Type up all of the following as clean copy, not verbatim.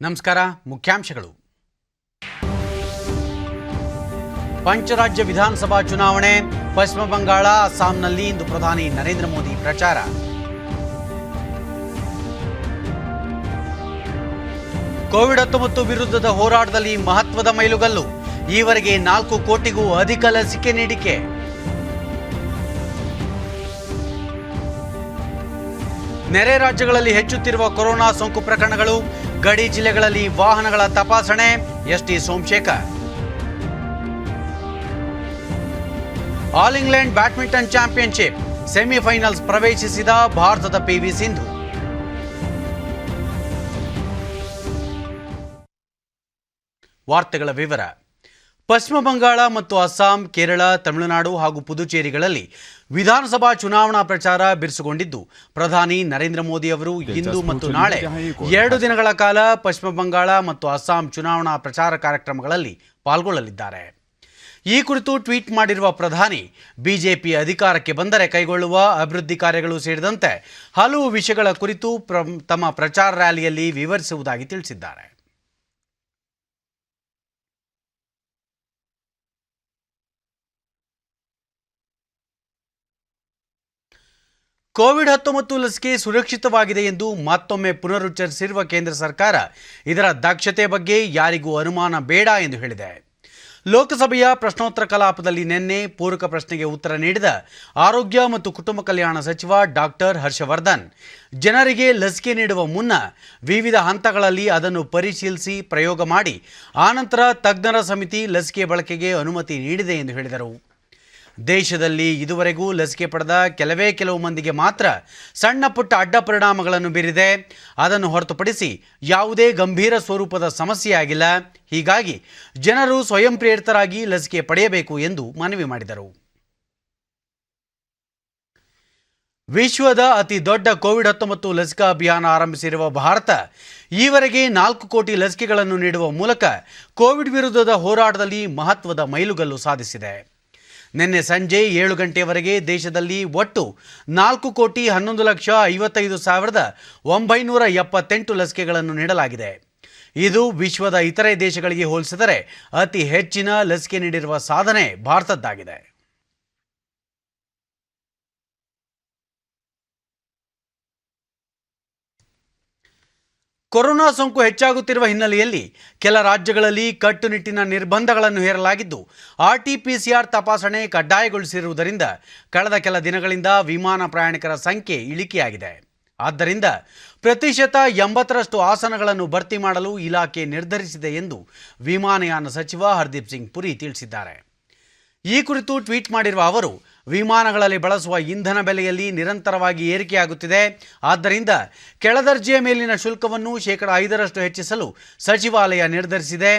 ನಮಸ್ಕಾರ. ಮುಖ್ಯಾಂಶಗಳು. ಪಂಚರಾಜ್ಯ ವಿಧಾನಸಭಾ ಚುನಾವಣೆ, ಪಶ್ಚಿಮ ಬಂಗಾಳ, ಅಸ್ಸಾಂನಲ್ಲಿ ಇಂದು ಪ್ರಧಾನಿ ನರೇಂದ್ರ ಮೋದಿ ಪ್ರಚಾರ. ಕೋವಿಡ್-19 ವಿರುದ್ಧದ ಹೋರಾಟದಲ್ಲಿ ಮಹತ್ವದ ಮೈಲುಗಲ್ಲು. ಈವರೆಗೆ 4 ಕೋಟಿಗೂ ಅಧಿಕ ಲಸಿಕೆ ನೀಡಿಕೆ. ನೆರೆ ರಾಜ್ಯಗಳಲ್ಲಿ ಹೆಚ್ಚುತ್ತಿರುವ ಕೊರೋನಾ ಸೋಂಕು ಪ್ರಕರಣಗಳು, ಗಡಿ ಜಿಲ್ಲೆಗಳಲ್ಲಿ ವಾಹನಗಳ ತಪಾಸಣೆ. ST Somashekhar. All England badminton championship semifinals ಪ್ರವೇಶಿಸಿದ ಭಾರತದ ಪಿವಿ ಸಿಂಧು. ವಾರ್ತೆಗಳ ವಿವರ. ಪಶ್ಚಿಮ ಬಂಗಾಳ ಮತ್ತು ಅಸ್ಸಾಂ, ಕೇರಳ, ತಮಿಳುನಾಡು ಹಾಗೂ ಪುದುಚೇರಿಗಳಲ್ಲಿ ವಿಧಾನಸಭಾ ಚುನಾವಣಾ ಪ್ರಚಾರ ಬಿರುಸುಗೊಂಡಿದ್ದು, ಪ್ರಧಾನಿ ನರೇಂದ್ರ ಮೋದಿ ಅವರು ಇಂದು ಮತ್ತು ನಾಳೆ 2 ದಿನಗಳ ಕಾಲ ಪಶ್ಚಿಮ ಬಂಗಾಳ ಮತ್ತು ಅಸ್ಸಾಂ ಚುನಾವಣಾ ಪ್ರಚಾರ ಕಾರ್ಯಕ್ರಮಗಳಲ್ಲಿ ಪಾಲ್ಗೊಳ್ಳಲಿದ್ದಾರೆ. ಈ ಕುರಿತು ಟ್ವೀಟ್ ಮಾಡಿರುವ ಪ್ರಧಾನಿ, ಬಿಜೆಪಿ ಅಧಿಕಾರಕ್ಕೆ ಬಂದರೆ ಕೈಗೊಳ್ಳುವ ಅಭಿವೃದ್ಧಿ ಕಾರ್ಯಗಳು ಸೇರಿದಂತೆ ಹಲವು ವಿಷಯಗಳ ಕುರಿತು ತಮ್ಮ ಪ್ರಚಾರ ರ್ಯಾಲಿಯಲ್ಲಿ ವಿವರಿಸುವುದಾಗಿ ತಿಳಿಸಿದ್ದಾರೆ. ಕೋವಿಡ್-19 ಲಸಿಕೆ ಸುರಕ್ಷಿತವಾಗಿದೆ ಎಂದು ಮತ್ತೊಮ್ಮೆ ಪುನರುಚ್ಚರಿಸಿರುವ ಕೇಂದ್ರ ಸರ್ಕಾರ, ಇದರ ದಕ್ಷತೆ ಬಗ್ಗೆ ಯಾರಿಗೂ ಅನುಮಾನ ಬೇಡ ಎಂದು ಹೇಳಿದೆ. ಲೋಕಸಭೆಯ ಪ್ರಶ್ನೋತ್ತರ ಕಲಾಪದಲ್ಲಿ ನಿನ್ನೆ ಪೂರಕ ಪ್ರಶ್ನೆಗೆ ಉತ್ತರ ನೀಡಿದ ಆರೋಗ್ಯ ಮತ್ತು ಕುಟುಂಬ ಕಲ್ಯಾಣ ಸಚಿವ ಡಾಕ್ಟರ್ ಹರ್ಷವರ್ಧನ್, ಜನರಿಗೆ ಲಸಿಕೆ ನೀಡುವ ಮುನ್ನ ವಿವಿಧ ಹಂತಗಳಲ್ಲಿ ಅದನ್ನು ಪರಿಶೀಲಿಸಿ ಪ್ರಯೋಗ ಮಾಡಿ ಆನಂತರ ತಜ್ಞರ ಸಮಿತಿ ಲಸಿಕೆ ಬಳಕೆಗೆ ಅನುಮತಿ ನೀಡಿದೆ ಎಂದು ಹೇಳಿದರು. ದೇಶದಲ್ಲಿ ಇದುವರೆಗೂ ಲಸಿಕೆ ಪಡೆದ ಕೆಲವು ಮಂದಿಗೆ ಮಾತ್ರ ಸಣ್ಣ ಪುಟ್ಟ ಅಡ್ಡ ಪರಿಣಾಮಗಳನ್ನು ಬೀರಿದೆ. ಅದನ್ನು ಹೊರತುಪಡಿಸಿ ಯಾವುದೇ ಗಂಭೀರ ಸ್ವರೂಪದ ಸಮಸ್ಯೆಯಾಗಿಲ್ಲ. ಹೀಗಾಗಿ ಜನರು ಸ್ವಯಂ ಪ್ರೇರಿತರಾಗಿ ಲಸಿಕೆ ಪಡೆಯಬೇಕು ಎಂದು ಮನವಿ ಮಾಡಿದರು. ವಿಶ್ವದ ಅತಿ ದೊಡ್ಡ ಕೋವಿಡ್-19 ಲಸಿಕಾ ಅಭಿಯಾನ ಆರಂಭಿಸಿರುವ ಭಾರತ ಈವರೆಗೆ 4 ಕೋಟಿ ಲಸಿಕೆಗಳನ್ನು ನೀಡುವ ಮೂಲಕ ಕೋವಿಡ್ ವಿರುದ್ಧದ ಹೋರಾಟದಲ್ಲಿ ಮಹತ್ವದ ಮೈಲುಗಲ್ಲು ಸಾಧಿಸಿದೆ. ನಿನ್ನೆ ಸಂಜೆ 7 ಗಂಟೆಯವರೆಗೆ ದೇಶದಲ್ಲಿ ಒಟ್ಟು 4,11,55,978 ಲಸಿಕೆಗಳನ್ನು ನೀಡಲಾಗಿದೆ. ಇದು ವಿಶ್ವದ ಇತರೆ ದೇಶಗಳಿಗೆ ಹೋಲಿಸಿದರೆ ಅತಿ ಹೆಚ್ಚಿನ ಲಸಿಕೆ ನೀಡಿರುವ ಸಾಧನೆ ಭಾರತದ್ದಾಗಿದೆ. ಕೊರೋನಾ ಸೋಂಕು ಹೆಚ್ಚಾಗುತ್ತಿರುವ ಹಿನ್ನೆಲೆಯಲ್ಲಿ ಕೆಲ ರಾಜ್ಯಗಳಲ್ಲಿ ಕಟ್ಟುನಿಟ್ಟಿನ ನಿರ್ಬಂಧಗಳನ್ನು ಹೇರಲಾಗಿದ್ದು, RT-PCR ತಪಾಸಣೆ ಕಡ್ಡಾಯಗೊಳಿಸಿರುವುದರಿಂದ ಕಳೆದ ಕೆಲ ದಿನಗಳಿಂದ ವಿಮಾನ ಪ್ರಯಾಣಿಕರ ಸಂಖ್ಯೆ ಇಳಿಕೆಯಾಗಿದೆ. ಆದ್ದರಿಂದ ಪ್ರತಿಶತ 80ರಷ್ಟು ಆಸನಗಳನ್ನು ಭರ್ತಿ ಮಾಡಲು ಇಲಾಖೆ ನಿರ್ಧರಿಸಿದೆ ಎಂದು ವಿಮಾನಯಾನ ಸಚಿವ ಹರ್ದೀಪ್ ಸಿಂಗ್ ಪುರಿ ತಿಳಿಸಿದ್ದಾರೆ. ಈ ಕುರಿತು ಟ್ವೀಟ್ ಮಾಡಿರುವ ಅವರು, ವಿಮಾನಗಳಲ್ಲಿ ಬಳಸುವ ಇಂಧನ ಬೆಲೆಯಲ್ಲಿ ನಿರಂತರವಾಗಿ ಏರಿಕೆಯಾಗುತ್ತಿದೆ. ಆದ್ದರಿಂದ ಕೆಳದರ್ಜೆಯ ಮೇಲಿನ ಶುಲ್ಕವನ್ನು 5% ಹೆಚ್ಚಿಸಲು ಸಚಿವಾಲಯ ನಿರ್ಧರಿಸಿದೆ.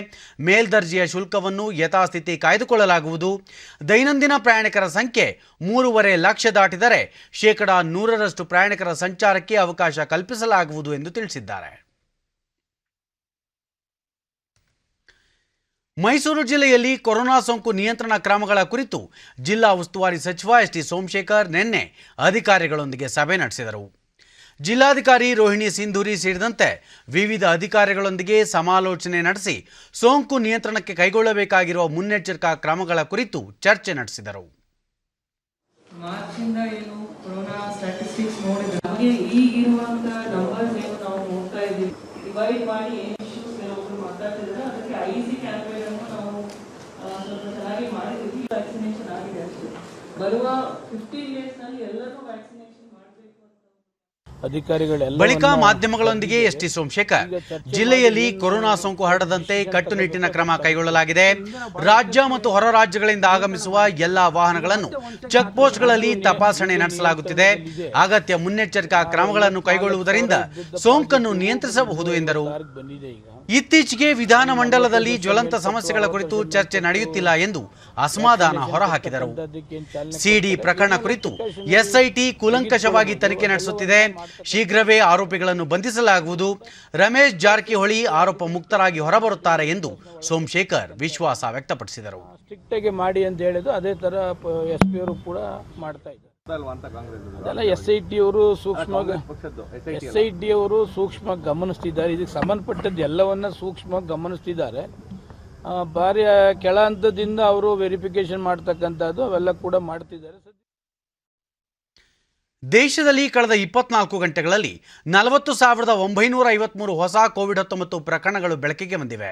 ಮೇಲ್ದರ್ಜೆಯ ಶುಲ್ಕವನ್ನು ಯಥಾಸ್ಥಿತಿ ಕಾಯ್ದುಕೊಳ್ಳಲಾಗುವುದು. ದೈನಂದಿನ ಪ್ರಯಾಣಿಕರ ಸಂಖ್ಯೆ 3.5 ಲಕ್ಷ ದಾಟಿದರೆ 100% ಪ್ರಯಾಣಿಕರ ಸಂಚಾರಕ್ಕೆ ಅವಕಾಶ ಕಲ್ಪಿಸಲಾಗುವುದು ಎಂದು ತಿಳಿಸಿದ್ದಾರೆ. ಮೈಸೂರು ಜಿಲ್ಲೆಯಲ್ಲಿ ಕೊರೋನಾ ಸೋಂಕು ನಿಯಂತ್ರಣ ಕ್ರಮಗಳ ಕುರಿತು ಜಿಲ್ಲಾ ಉಸ್ತುವಾರಿ ಸಚಿವ ಎಸ್ಟಿ ಸೋಮಶೇಖರ್ ನಿನ್ನೆ ಅಧಿಕಾರಿಗಳೊಂದಿಗೆ ಸಭೆ ನಡೆಸಿದರು. ಜಿಲ್ಲಾಧಿಕಾರಿ ರೋಹಿಣಿ ಸಿಂಧೂರಿ ಸೇರಿದಂತೆ ವಿವಿಧ ಅಧಿಕಾರಿಗಳೊಂದಿಗೆ ಸಮಾಲೋಚನೆ ನಡೆಸಿ ಸೋಂಕು ನಿಯಂತ್ರಣಕ್ಕೆ ಕೈಗೊಳ್ಳಬೇಕಾಗಿರುವ ಮುನ್ನೆಚ್ಚರಿಕಾ ಕ್ರಮಗಳ ಕುರಿತು ಚರ್ಚೆ ನಡೆಸಿದರು. ಮಾರ್ಚಿಂದ ಏನು ಕೊರೋನಾ ಸ್ಟ್ಯಾಟಿಸ್ಟಿಕ್ಸ್ ನೋಡಿದ್ರೆ ನಮಗೆ ಈಗಿರುವಂತ ನಂಬರ್ಸ್ ಏನು ನಾವು ನೋಡ್ತಾ ಇದ್ದೀವಿ, ಡಿವೈಡ್ ಮಾಡಿ ಏನು ಇಶ್ಯೂಸ್ ಕೆಲವೊಬ್ರು ಮಾತಾಡ್ತಿದ್ರೆ ಅದಕ್ಕೆ ಐಸಿ ಕ್ಯಾಂಪೇನ್ ಅನ್ನು ನಾವು ಸ್ವಲ್ಪ ಚೆನ್ನಾಗಿ ಮಾಡಿದ್ದೀವಿ. ವ್ಯಾಕ್ಸಿನೇಷನ್ ಆಗಿದೆ ಅಷ್ಟೇ. ಬರುವ 15 ಡೇಸ್ ನಲ್ಲಿ ಎಲ್ಲರೂ ವ್ಯಾಕ್ಸಿನೇಷನ್ ಮಾಡಬೇಕು ಅಂತ ಬಳಿಕ ಮಾಧ್ಯಮಗಳೊಂದಿಗೆ ಎಸ್ಟಿ ಸೋಮಶೇಖರ್, ಜಿಲ್ಲೆಯಲ್ಲಿ ಕೊರೋನಾ ಸೋಂಕು ಹರಡದಂತೆ ಕಟ್ಟುನಿಟ್ಟಿನ ಕ್ರಮ ಕೈಗೊಳ್ಳಲಾಗಿದೆ. ರಾಜ್ಯ ಮತ್ತು ಹೊರ ರಾಜ್ಯಗಳಿಂದ ಆಗಮಿಸುವ ಎಲ್ಲಾ ವಾಹನಗಳನ್ನು ಚೆಕ್ ಪೋಸ್ಟ್ಗಳಲ್ಲಿ ತಪಾಸಣೆ ನಡೆಸಲಾಗುತ್ತಿದೆ. ಅಗತ್ಯ ಮುನ್ನೆಚ್ಚರಿಕಾ ಕ್ರಮಗಳನ್ನು ಕೈಗೊಳ್ಳುವುದರಿಂದ ಸೋಂಕನ್ನು ನಿಯಂತ್ರಿಸಬಹುದು ಎಂದರು. ಇತ್ತೀಚೆಗೆ ವಿಧಾನಮಂಡಲದಲ್ಲಿ ಜ್ವಲಂತ ಸಮಸ್ಯೆಗಳ ಕುರಿತು ಚರ್ಚೆ ನಡೆಯುತ್ತಿಲ್ಲ ಎಂದು ಅಸಮಾಧಾನ ಹೊರಹಾಕಿದರು. ಸಿಡಿ ಪ್ರಕರಣ ಕುರಿತು ಎಸ್ಐಟಿ ಕೂಲಂಕಷವಾಗಿ ತನಿಖೆ ನಡೆಸುತ್ತಿದೆ. ಶೀಘ್ರವೇ ಆರೋಪಿಗಳನ್ನು ಬಂಧಿಸಲಾಗುವುದು. ರಮೇಶ್ ಜಾರಕಿಹೊಳಿ ಆರೋಪ ಮುಕ್ತರಾಗಿ ಹೊರಬರುತ್ತಾರೆ ಎಂದು ಸೋಮಶೇಖರ್ ವಿಶ್ವಾಸ ವ್ಯಕ್ತಪಡಿಸಿದರು. ಸ್ಟ್ರಿಕ್ಟ್ ಆಗಿ ಮಾಡಿ ಅಂತ ಹೇಳಿದ್ರು, ಅದೇ ತರ SP ಅವರು ಕೂಡ ಮಾಡ್ತಾ ಇದ್ದಾರೆ. ಅದೆಲ್ಲ SIT ಅವರು ಸೂಕ್ಷ್ಮವಾಗಿ ಗಮನಿಸ್ತಿದ್ದಾರೆ. ಇದಕ್ಕೆ ಸಂಬಂಧಪಟ್ಟದ್ದು ಎಲ್ಲವನ್ನ ಸೂಕ್ಷ್ಮವಾಗಿ ಗಮನಿಸ್ತಿದ್ದಾರೆ. ಭಾರಿ ಕೆಳ ಹಂತದಿಂದ ಅವರು ವೆರಿಫಿಕೇಶನ್ ಮಾಡ್ತಕ್ಕಂಥದ್ದು ಅವೆಲ್ಲ ಕೂಡ ಮಾಡ್ತಿದ್ದಾರೆ. ದೇಶದಲ್ಲಿ ಕಳೆದ 24 ಗಂಟೆಗಳಲ್ಲಿ 40,953 ಹೊಸ ಕೋವಿಡ್-19 ಪ್ರಕರಣಗಳು ಬೆಳಕಿಗೆ ಬಂದಿವೆ.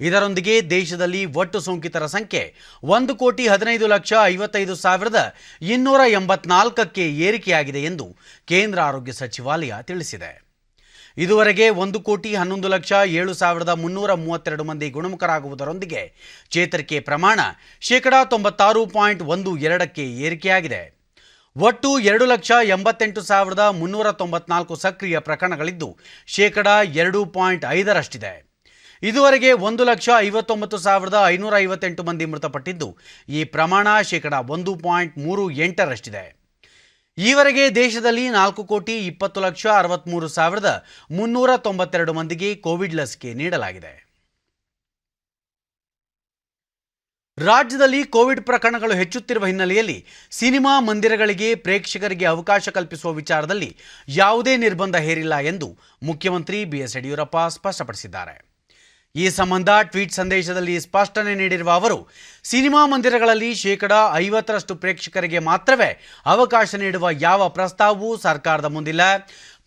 ಇದರೊಂದಿಗೆ ದೇಶದಲ್ಲಿ ಒಟ್ಟು ಸೋಂಕಿತರ ಸಂಖ್ಯೆ 1,15,55,284ಕ್ಕೆ ಏರಿಕೆಯಾಗಿದೆ ಎಂದು ಕೇಂದ್ರ ಆರೋಗ್ಯ ಸಚಿವಾಲಯ ತಿಳಿಸಿದೆ. ಇದುವರೆಗೆ 1,11,07,332 ಮಂದಿ ಗುಣಮುಖರಾಗುವುದರೊಂದಿಗೆ ಚೇತರಿಕೆ ಪ್ರಮಾಣ ಶೇಕಡಾ 96.12ಕ್ಕೆ ಏರಿಕೆಯಾಗಿದೆ. ಒಟ್ಟು 2,88,394 ಸಕ್ರಿಯ ಪ್ರಕರಣಗಳಿದ್ದು ಶೇಕಡಾ 2.5ರಷ್ಟಿದೆ. ಇದುವರೆಗೆ 1,59,558 ಮಂದಿ ಮೃತಪಟ್ಟಿದ್ದು ಈ ಪ್ರಮಾಣ ಶೇಕಡಾ 1.38ರಷ್ಟಿದೆ. ಈವರೆಗೆ ದೇಶದಲ್ಲಿ 4,20,63,392 ಮಂದಿಗೆ ಕೋವಿಡ್ ಲಸಿಕೆ ನೀಡಲಾಗಿದೆ. ರಾಜ್ಯದಲ್ಲಿ ಕೋವಿಡ್ ಪ್ರಕರಣಗಳು ಹೆಚ್ಚುತ್ತಿರುವ ಹಿನ್ನೆಲೆಯಲ್ಲಿ ಸಿನಿಮಾ ಮಂದಿರಗಳಿಗೆ ಪ್ರೇಕ್ಷಕರಿಗೆ ಅವಕಾಶ ಕಲ್ಪಿಸುವ ವಿಚಾರದಲ್ಲಿ ಯಾವುದೇ ನಿರ್ಬಂಧ ಹೇರಿಲ್ಲ ಎಂದು ಮುಖ್ಯಮಂತ್ರಿ BS ಯಡಿಯೂರಪ್ಪ ಸ್ಪಷ್ಟಪಡಿಸಿದ್ದಾರೆ. ಈ ಸಂಬಂಧ ಟ್ವೀಟ್ ಸಂದೇಶದಲ್ಲಿ ಸ್ಪಷ್ಟನೆ ನೀಡಿರುವ ಅವರು, ಸಿನಿಮಾ ಮಂದಿರಗಳಲ್ಲಿ ಶೇಕಡಾ 50ರಷ್ಟು ಪ್ರೇಕ್ಷಕರಿಗೆ ಮಾತ್ರವೇ ಅವಕಾಶ ನೀಡುವ ಯಾವ ಪ್ರಸ್ತಾವವೂ ಸರ್ಕಾರದ ಮುಂದಿಲ್ಲ.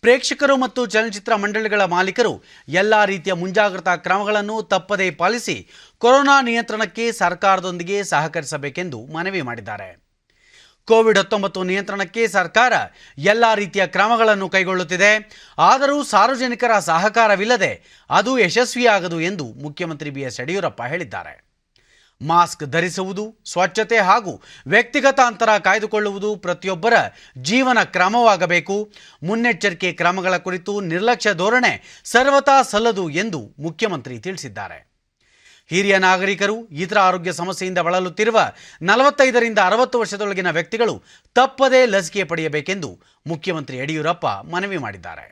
ಪ್ರೇಕ್ಷಕರು ಮತ್ತು ಚಲನಚಿತ್ರ ಮಂಡಳಿಗಳ ಮಾಲೀಕರು ಎಲ್ಲ ರೀತಿಯ ಮುಂಜಾಗ್ರತಾ ಕ್ರಮಗಳನ್ನು ತಪ್ಪದೇ ಪಾಲಿಸಿ ಕೊರೋನಾ ನಿಯಂತ್ರಣಕ್ಕೆ ಸರ್ಕಾರದೊಂದಿಗೆ ಸಹಕರಿಸಬೇಕೆಂದು ಮನವಿ ಮಾಡಿದ್ದಾರೆ. ಕೋವಿಡ್-19 ನಿಯಂತ್ರಣಕ್ಕೆ ಸರ್ಕಾರ ಎಲ್ಲ ರೀತಿಯ ಕ್ರಮಗಳನ್ನು ಕೈಗೊಳ್ಳುತ್ತಿದೆ. ಆದರೂ ಸಾರ್ವಜನಿಕರ ಸಹಕಾರವಿಲ್ಲದೆ ಅದು ಯಶಸ್ವಿಯಾಗದು ಎಂದು ಮುಖ್ಯಮಂತ್ರಿ BS ಯಡಿಯೂರಪ್ಪ ಹೇಳಿದ್ದಾರೆ. ಮಾಸ್ಕ್ ಧರಿಸುವುದು, ಸ್ವಚ್ಛತೆ ಹಾಗೂ ವ್ಯಕ್ತಿಗತ ಅಂತರ ಕಾಯ್ದುಕೊಳ್ಳುವುದು ಪ್ರತಿಯೊಬ್ಬರ ಜೀವನ ಕ್ರಮವಾಗಬೇಕು. ಮುನ್ನೆಚ್ಚರಿಕೆ ಕ್ರಮಗಳ ಕುರಿತು ನಿರ್ಲಕ್ಷ್ಯ ಧೋರಣೆ ಸರ್ವತಾ ಸಲ್ಲದು ಎಂದು ಮುಖ್ಯಮಂತ್ರಿ ತಿಳಿಸಿದ್ದಾರೆ. ಹಿರಿಯ ನಾಗರಿಕರು, ಇತರ ಆರೋಗ್ಯ ಸಮಸ್ಯೆಯಿಂದ ಬಳಲುತ್ತಿರುವ 45ರಿಂದ 60 ವರ್ಷದೊಳಗಿನ ವ್ಯಕ್ತಿಗಳು ತಪ್ಪದೇ ಲಸಿಕೆ ಪಡೆಯಬೇಕೆಂದು ಮುಖ್ಯಮಂತ್ರಿ ಯಡಿಯೂರಪ್ಪ ಮನವಿ ಮಾಡಿದ್ದಾರೆ.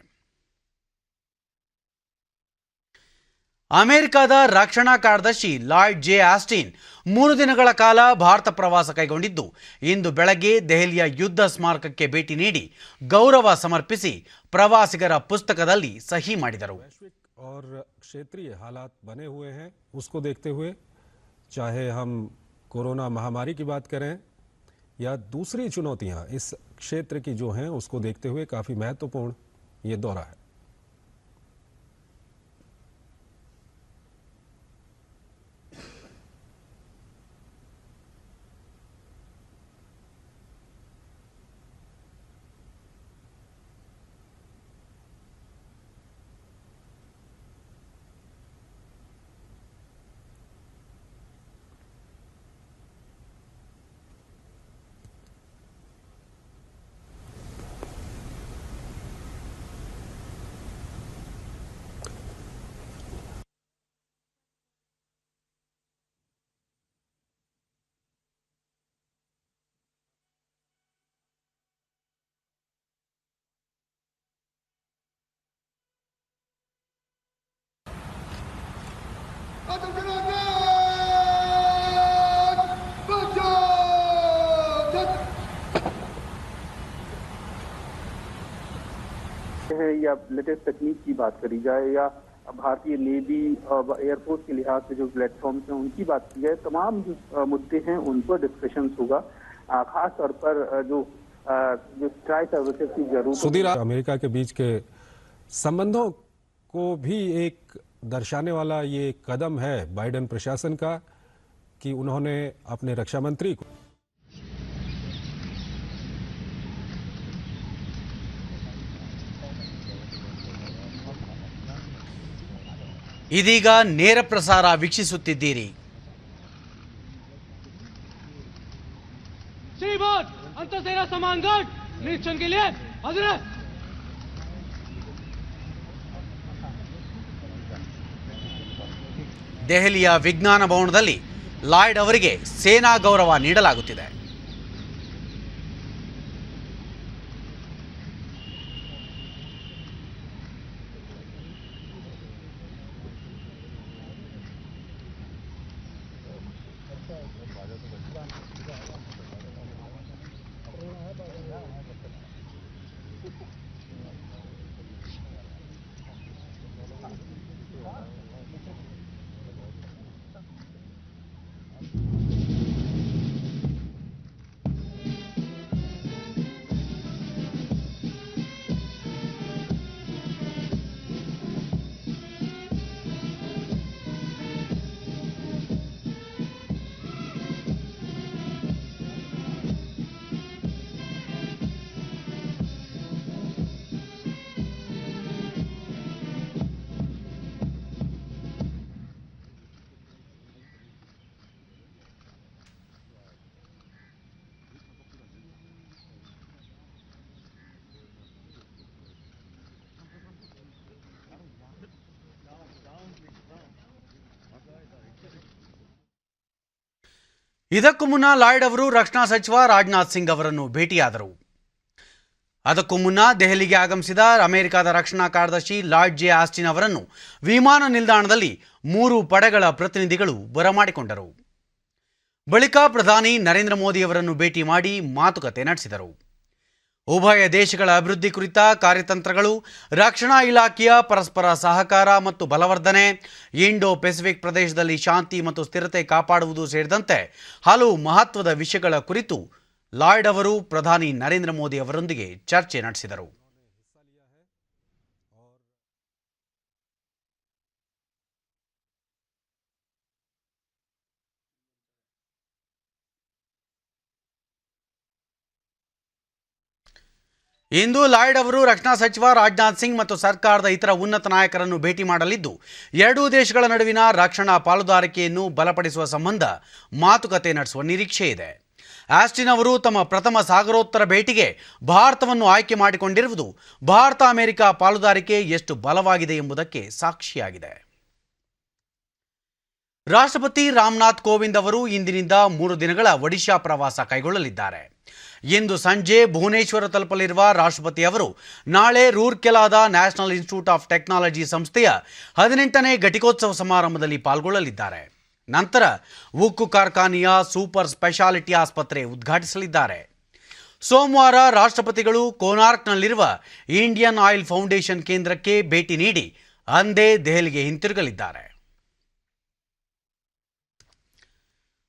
ಅಮೆರಿಕದ ರಕ್ಷಣಾ ಕಾರ್ಯದರ್ಶಿ ಲಾಯ್ಡ್ ಜೆ ಆಸ್ಟಿನ್ 3 ದಿನಗಳ ಕಾಲ ಭಾರತ ಪ್ರವಾಸ ಕೈಗೊಂಡಿದ್ದು ಇಂದು ಬೆಳಗ್ಗೆ ದೆಹಲಿಯ ಯುದ್ಧ ಸ್ಮಾರಕಕ್ಕೆ ಭೇಟಿ ನೀಡಿ ಗೌರವ ಸಮರ್ಪಿಸಿ ಪ್ರವಾಸಿಗರ ಪುಸ್ತಕದಲ್ಲಿ ಸಹಿ ಮಾಡಿದರು. और क्षेत्रीय हालात बने हुए हैं, उसको देखते हुए चाहे हम कोरोना महामारी की बात करें या दूसरी चुनौतियां इस क्षेत्र की जो हैं उसको देखते हुए काफ़ी महत्वपूर्ण ये दौरा है. है या लेटेस्ट तकनीक की बात करी जाए या भारतीय नेवी एयरफोर्स के लिहाज से जो प्लेटफॉर्म्स हैं उनकी बात की जाए, तमाम जो मुद्दे हैं उन पर डिस्कशन होगा. खास तौर पर जो स्ट्राइक सर्विसेज की जरूरत, सुधीर, अमेरिका के बीच के संबंधों को भी एक दर्शाने वाला ये कदम है बाइडेन प्रशासन का कि उन्होंने अपने रक्षा मंत्री को ಇದೀಗ ನೇರ ಪ್ರಸಾರ ವೀಕ್ಷಿಸುತ್ತಿದ್ದೀರಿ. अंतरसेना समान गार्ड निरीक्षण के लिए हाजिर है. ದೆಹಲಿಯ ವಿಜ್ಞಾನ ಭವನದಲ್ಲಿ ಲಾಯ್ಡ್ ಅವರಿಗೆ ಸೇನಾ ಗೌರವ ನೀಡಲಾಗುತ್ತಿದೆ. ಇದಕ್ಕೂ ಮುನ್ನ ಲಾಯ್ಡ್ ಅವರು ರಕ್ಷಣಾ ಸಚಿವ ರಾಜನಾಥ್ ಸಿಂಗ್ ಅವರನ್ನು ಭೇಟಿಯಾದರು. ಅದಕ್ಕೂ ಮುನ್ನ ದೆಹಲಿಗೆ ಆಗಮಿಸಿದ ಅಮೆರಿಕದ ರಕ್ಷಣಾ ಕಾರ್ಯದರ್ಶಿ ಲಾಯ್ಡ್ ಜೆ ಆಸ್ಟಿನ್ ಅವರನ್ನು ವಿಮಾನ ನಿಲ್ದಾಣದಲ್ಲಿ 3 ಪಡೆಗಳ ಪ್ರತಿನಿಧಿಗಳು ಬರಮಾಡಿಕೊಂಡರು. ಬಳಿಕ ಪ್ರಧಾನಿ ನರೇಂದ್ರ ಮೋದಿ ಅವರನ್ನು ಭೇಟಿ ಮಾಡಿ ಮಾತುಕತೆ ನಡೆಸಿದರು. ಉಭಯ ದೇಶಗಳ ಅಭಿವೃದ್ಧಿ ಕುರಿತ ಕಾರ್ಯತಂತ್ರಗಳು, ರಕ್ಷಣಾ ಇಲಾಖೆಯ ಪರಸ್ಪರ ಸಹಕಾರ ಮತ್ತು ಬಲವರ್ಧನೆ, ಇಂಡೋ ಪೆಸಿಫಿಕ್ ಪ್ರದೇಶದಲ್ಲಿ ಶಾಂತಿ ಮತ್ತು ಸ್ಥಿರತೆ ಕಾಪಾಡುವುದು ಸೇರಿದಂತೆ ಹಲವು ಮಹತ್ವದ ವಿಷಯಗಳ ಕುರಿತು ಲಾಯ್ಡ್ ಅವರು ಪ್ರಧಾನಿ ನರೇಂದ್ರ ಮೋದಿ ಅವರೊಂದಿಗೆ ಚರ್ಚೆ ನಡೆಸಿದರು. ಇಂದು ಲಾಯ್ಡ್ ಅವರು ರಕ್ಷಣಾ ಸಚಿವ ರಾಜನಾಥ್ ಸಿಂಗ್ ಮತ್ತು ಸರ್ಕಾರದ ಇತರ ಉನ್ನತ ನಾಯಕರನ್ನು ಭೇಟಿ ಮಾಡಲಿದ್ದು, ಎರಡೂ ದೇಶಗಳ ನಡುವಿನ ರಕ್ಷಣಾ ಪಾಲುದಾರಿಕೆಯನ್ನು ಬಲಪಡಿಸುವ ಸಂಬಂಧ ಮಾತುಕತೆ ನಡೆಸುವ ನಿರೀಕ್ಷೆ ಇದೆ. ಆಸ್ಟಿನ್ ಅವರು ತಮ್ಮ ಪ್ರಥಮ ಸಾಗರೋತ್ತರ ಭೇಟಿಗೆ ಭಾರತವನ್ನು ಆಯ್ಕೆ ಮಾಡಿಕೊಂಡಿರುವುದು ಭಾರತ ಅಮೆರಿಕ ಪಾಲುದಾರಿಕೆ ಎಷ್ಟು ಬಲವಾಗಿದೆ ಎಂಬುದಕ್ಕೆ ಸಾಕ್ಷಿಯಾಗಿದೆ. ರಾಷ್ಟ್ರಪತಿ ರಾಮನಾಥ್ ಕೋವಿಂದ್ ಅವರು ಇಂದಿನಿಂದ 3 ದಿನಗಳ ಒಡಿಶಾ ಪ್ರವಾಸ ಕೈಗೊಳ್ಳಲಿದ್ದಾರೆ. ಇಂದು ಸಂಜೆ ಭುವನೇಶ್ವರ ತಲುಪಲಿರುವ ರಾಷ್ಟ್ರಪತಿ ಅವರು ನಾಳೆ ರೂರ್ಕೆಲಾದ ನ್ಯಾಷನಲ್ ಇನ್ಸ್ಟಿಟ್ಯೂಟ್ ಆಫ್ ಟೆಕ್ನಾಲಜಿ ಸಂಸ್ಥೆಯ 18ನೇ ಘಟಿಕೋತ್ಸವ ಸಮಾರಂಭದಲ್ಲಿ ಪಾಲ್ಗೊಳ್ಳಲಿದ್ದಾರೆ. ನಂತರ ಉಕ್ಕು ಕಾರ್ಖಾನೆಯ ಸೂಪರ್ ಸ್ಪೆಷಾಲಿಟಿ ಆಸ್ಪತ್ರೆ ಉದ್ಘಾಟಿಸಲಿದ್ದಾರೆ. ಸೋಮವಾರ ರಾಷ್ಟ್ರಪತಿಗಳು ಕೋನಾರ್ಕ್ನಲ್ಲಿರುವ ಇಂಡಿಯನ್ ಆಯಿಲ್ ಫೌಂಡೇಶನ್ ಕೇಂದ್ರಕ್ಕೆ ಭೇಟಿ ನೀಡಿ ಅಂದೇ ದೆಹಲಿಗೆ ಹಿಂತಿರುಗಲಿದ್ದಾರೆ.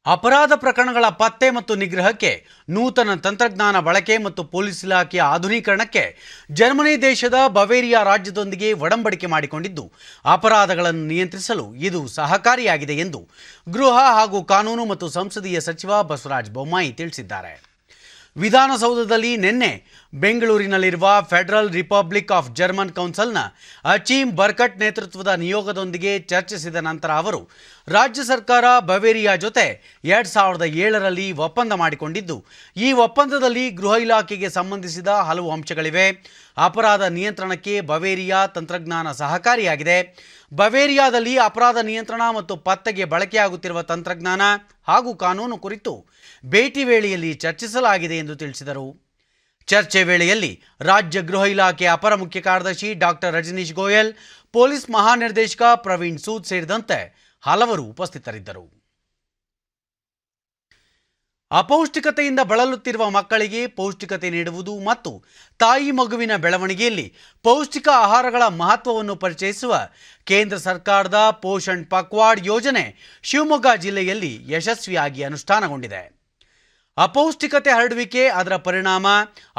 ಅಪರಾಧ ಪ್ರಕರಣಗಳ ಪತ್ತೆ ಮತ್ತು ನಿಗ್ರಹಕ್ಕೆ ನೂತನ ತಂತ್ರಜ್ಞಾನ ಬಳಕೆ ಮತ್ತು ಪೊಲೀಸ್ ಇಲಾಖೆಯ ಆಧುನೀಕರಣಕ್ಕೆ ಜರ್ಮನಿ ದೇಶದ ಬವೇರಿಯಾ ರಾಜ್ಯದೊಂದಿಗೆ ಒಡಂಬಡಿಕೆ ಮಾಡಿಕೊಂಡಿದ್ದು, ಅಪರಾಧಗಳನ್ನು ನಿಯಂತ್ರಿಸಲು ಇದು ಸಹಕಾರಿಯಾಗಿದೆ ಎಂದು ಗೃಹ ಹಾಗೂ ಕಾನೂನು ಮತ್ತು ಸಂಸದೀಯ ಸಚಿವ ಬಸವರಾಜ ಬೊಮ್ಮಾಯಿ ತಿಳಿಸಿದ್ದಾರೆ. ವಿಧಾನಸೌಧದಲ್ಲಿ ನಿನ್ನೆ ಬೆಂಗಳೂರಿನಲ್ಲಿರುವ ಫೆಡರಲ್ ರಿಪಬ್ಲಿಕ್ ಆಫ್ ಜರ್ಮನ್ ಕೌನ್ಸಿಲ್ನ ಅಚೀಮ್ ಬರ್ಕಟ್ ನೇತೃತ್ವದ ನಿಯೋಗದೊಂದಿಗೆ ಚರ್ಚಿಸಿದ ನಂತರ ಅವರು ರಾಜ್ಯ ಸರ್ಕಾರ ಬವೇರಿಯಾ ಜೊತೆ 2007ರಲ್ಲಿ ಒಪ್ಪಂದ ಮಾಡಿಕೊಂಡಿದ್ದು, ಈ ಒಪ್ಪಂದದಲ್ಲಿ ಗೃಹ ಇಲಾಖೆಗೆ ಸಂಬಂಧಿಸಿದ ಹಲವು ಅಂಶಗಳಿವೆ. ಅಪರಾಧ ನಿಯಂತ್ರಣಕ್ಕೆ ಬವೇರಿಯಾ ತಂತ್ರಜ್ಞಾನ ಸಹಕಾರಿಯಾಗಿದೆ. ಬವೇರಿಯಾದಲ್ಲಿ ಅಪರಾಧ ನಿಯಂತ್ರಣ ಮತ್ತು ಪತ್ತೆಗೆ ಬಳಕೆಯಾಗುತ್ತಿರುವ ತಂತ್ರಜ್ಞಾನ ಹಾಗೂ ಕಾನೂನು ಕುರಿತು ಭೇಟಿ ವೇಳೆಯಲ್ಲಿ ಚರ್ಚಿಸಲಾಗಿದೆ ಎಂದು ತಿಳಿಸಿದರು. ಚರ್ಚೆ ವೇಳೆಯಲ್ಲಿ ರಾಜ್ಯ ಗೃಹ ಇಲಾಖೆ ಅಪರ ಮುಖ್ಯ ಕಾರ್ಯದರ್ಶಿ ಡಾಕ್ಟರ್ ರಜನೀಶ್ ಗೋಯಲ್, ಪೊಲೀಸ್ ಮಹಾನಿರ್ದೇಶಕ ಪ್ರವೀಣ್ ಸೂದ್ ಸೇರಿದಂತೆ ಹಲವರು ಉಪಸ್ಥಿತರಿದ್ದರು. ಅಪೌಷ್ಟಿಕತೆಯಿಂದ ಬಳಲುತ್ತಿರುವ ಮಕ್ಕಳಿಗೆ ಪೌಷ್ಟಿಕತೆ ನೀಡುವುದು ಮತ್ತು ತಾಯಿ ಮಗುವಿನ ಬೆಳವಣಿಗೆಯಲ್ಲಿ ಪೌಷ್ಟಿಕ ಆಹಾರಗಳ ಮಹತ್ವವನ್ನು ಪರಿಚಯಿಸುವ ಕೇಂದ್ರ ಸರ್ಕಾರದ ಪೋಷಣ್ ಪಕ್ವಾಡ್ ಯೋಜನೆ ಶಿವಮೊಗ್ಗ ಜಿಲ್ಲೆಯಲ್ಲಿ ಯಶಸ್ವಿಯಾಗಿ ಅನುಷ್ಠಾನಗೊಂಡಿದೆ. ಅಪೌಷ್ಟಿಕತೆ ಹರಡುವಿಕೆ, ಅದರ ಪರಿಣಾಮ,